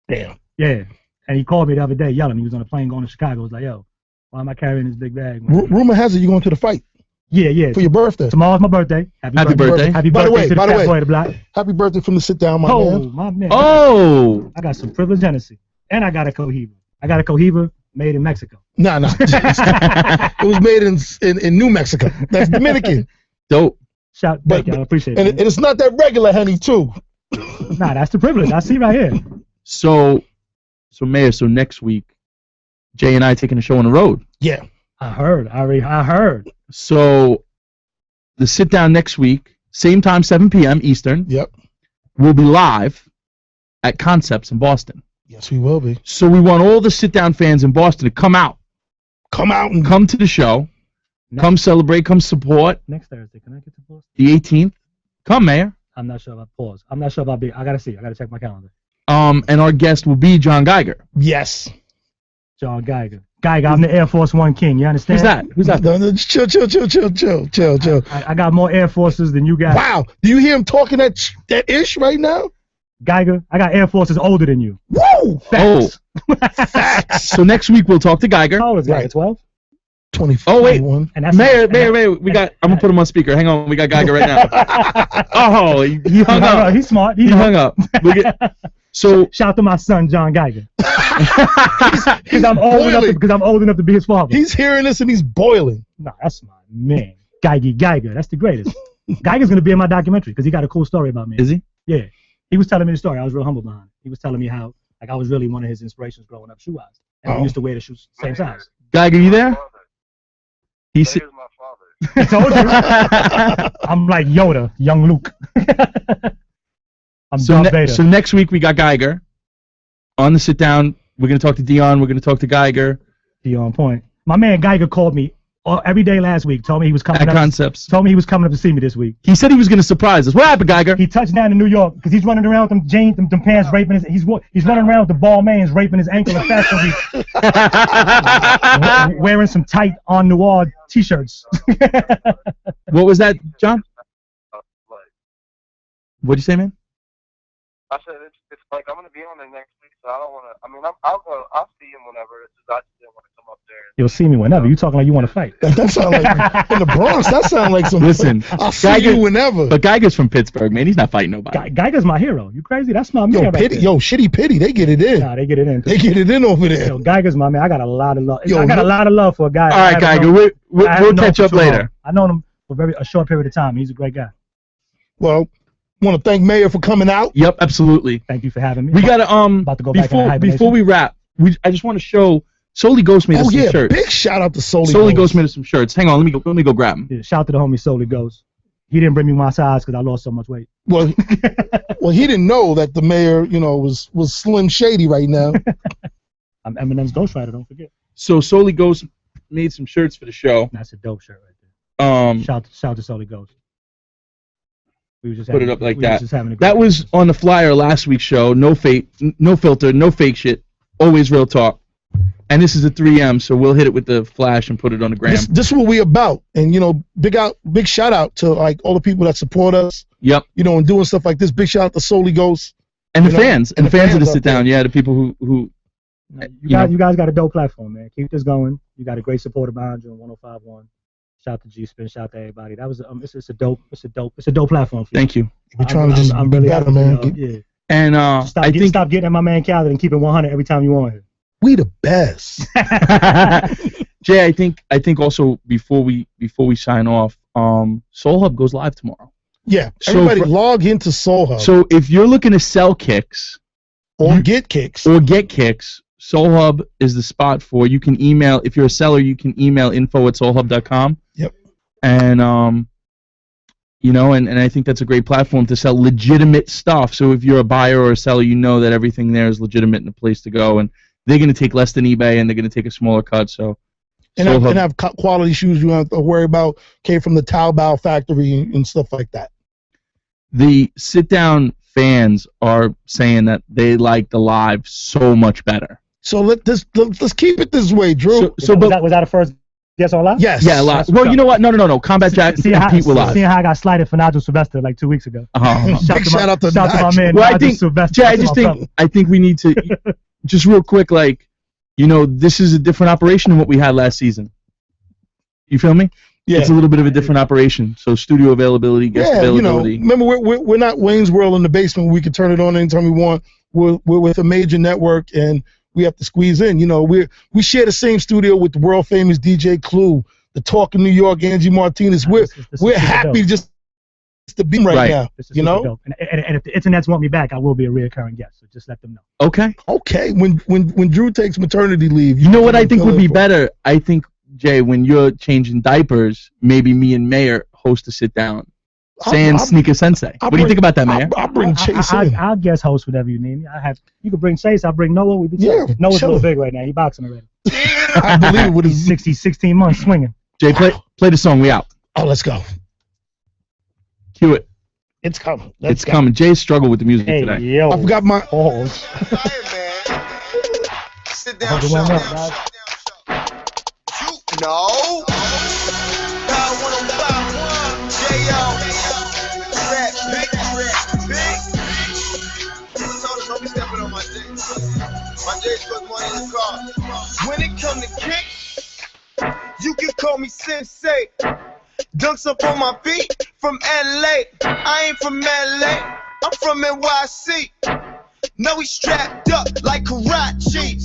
Damn. Yeah, and he called me the other day yelling. He was on a plane going to Chicago. He was like, yo, why am I carrying this big bag? Rumor has it you're going to the fight. Yeah. For your birthday. Tomorrow's my birthday. Happy birthday. Happy birthday to the fat boy of the block. Happy birthday from the sit down, my man. My man. Oh. I got some privileged Hennessy. And I got a Cohiba. I got a Cohiba made in Mexico. Nah. It was made in New Mexico. That's Dominican. Dope. Thank you. I appreciate it. And it's not that regular Henny, too. Nah, that's the privilege. I see right here. So Mayor, next week, Jay and I taking a show on the road. Yeah. I heard. So the sit down next week, same time, 7 p.m. Eastern. Yep. We'll be live at Concepts in Boston. Yes, we will be. So we want all the sit down fans in Boston to come out. Come out and come to the show. Come celebrate. Come support. Next Thursday, can I get to Boston? The 18th. Come, Mayor. I'm not sure about pause. I'm not sure about I gotta see. I gotta check my calendar. And our guest will be John Geiger. Yes. John Geiger. I'm the Air Force One king. You understand? Who's that? No, chill. I got more Air Forces than you got. Wow. Do you hear him talking that ish right now? Geiger, I got Air Forces older than you. Woo! Facts. Facts. So next week we'll talk to Geiger. How old is Geiger? 12? 24. Oh wait, and that's Mayor, we got. I'm gonna put him on speaker. Hang on, we got Geiger right now. Oh, he hung up. No, he's smart. He hung up. So shout to my son John Geiger. Because I'm old enough to be his father. He's hearing this and he's boiling. No, that's my man, Geiger. That's the greatest. Geiger's gonna be in my documentary because he got a cool story about me. Is he? Yeah. He was telling me the story. I was real humble behind it. He was telling me how I was really one of his inspirations growing up shoe-wise. And we used to wear the shoes same size. Geiger, you there? He's my father. I told you. I'm like Yoda, young Luke. I'm Darth Vader. So next week we got Geiger on the sit down. We're gonna talk to Dion. We're gonna talk to Geiger. Dion point. My man Geiger called me every day last week. Told me he was coming at up. Concepts. Told me he was coming up to see me this week. He said he was gonna surprise us. What happened, Geiger? He touched down in New York because he's running around with them pants raping his. He's running around with the ball mains raping his ankle at Fashion Week. Wearing some tight On Noir t-shirts. What was that, John? What'd you say, man? I said it's like I'm gonna be on there next week, so I don't wanna. I mean, I'll see him whenever. It's just I just didn't want to come up there. You'll see me whenever. You talking like you want to fight. That sound like in the Bronx. That sound like some. Listen, I'll see you whenever. But Geiger's from Pittsburgh, man. He's not fighting nobody. Geiger's my hero. You crazy? That's my man. Shitty Pity. They get it in. Nah, they get it in. They get it in over there. Yo, Geiger's my man. I got a lot of love. I got a lot of love for a guy. All right, Geiger. We'll catch up later. I known him for a short period of time. He's a great guy. Well, want to thank Mayor for coming out. Yep, absolutely. Thank you for having me. We gotta about to go back before we wrap. I just want to show. Soli Ghost made us some shirts. Big shout out to Soli Ghost made us some shirts. Hang on, let me go grab them. Yeah, shout out to the homie Soli Ghost. He didn't bring me my size because I lost so much weight. Well, he didn't know that the mayor, was Slim Shady right now. I'm Eminem's ghostwriter. Don't forget. So Soli Ghost made some shirts for the show. That's a dope shirt right there. Shout to Soli Ghost. We were just put it up like that. That was on the flyer last week's show. No fake, no filter, no fake shit. Always real talk. And this is a 3M, so we'll hit it with the flash and put it on the gram. This is what we about, and big shout out to like all the people that support us. Yep. And doing stuff like this. Big shout out to Soli Ghost and the fans, and the fans of the sit down. Yeah, the people who. You guys got a dope platform, man. Keep this going. You got a great supporter behind you on 105.1. Shout out to G Spin. Shout out to everybody. That was it's a dope platform. For you. Thank you. We're trying to just be really better, man. Yeah. And stop getting at my man Khaled and keep it 100 every time you want it. We the best. Jay, I think also before we sign off, Soul Hub goes live tomorrow. Yeah, everybody log into Soul Hub. So if you're looking to sell kicks or get kicks, Soul Hub is the spot for. You can email, if you're a seller, you can email info@soulhub.com. Yep. And and I think that's a great platform to sell legitimate stuff. So if you're a buyer or a seller, you know that everything there is legitimate and a place to go. And they're going to take less than eBay, and they're going to take a smaller cut. So, and have quality shoes you don't have to worry about. Came from the Taobao factory and stuff like that. The sit-down fans are saying that they like the live so much better. So let's keep it this way, Drew. Was that a first guess on live? Yes. Yeah, live. Well, you know what? No. Combat Jack and Pete were live. Seeing how I got slighted for Nigel Sylvester like 2 weeks ago. Shout out to my man. Well, Nigel Sylvester. Jay, I think we need to just real quick, this is a different operation than what we had last season. You feel me? Yeah. It's a little bit of a different operation. So studio availability, guest availability. Remember, we're not Wayne's World in the basement. We can turn it on anytime we want. We're with a major network, and we have to squeeze in. We share the same studio with the world famous DJ Clue, the Talk in New York, Angie Martinez. We're happy just to be right now. Dope. And if the internets want me back, I will be a reoccurring guest. So just let them know. Okay. When Drew takes maternity leave, you know what I think would be better? I think, Jay, when you're changing diapers, maybe me and Mayor host a sit down. Saying Sneaker Sensei. What do you think about that, Mayor? I'll bring Chase in. I'll guest host whatever you need. You can bring Chase. I'll bring Noah. Noah's a little big right now. He boxing already. I believe it with his 16 months swinging. Jay, play the song. We out. Oh, let's go. Cue it. It's coming. It's coming. Jay struggled with the music today. Yo. I forgot my. Sit down, show. No. My J's put money in the car. When it come to kick, you can call me Sensei. Dunks up on my feet from LA. I ain't from LA, I'm from NYC. No, we strapped up like Karachi.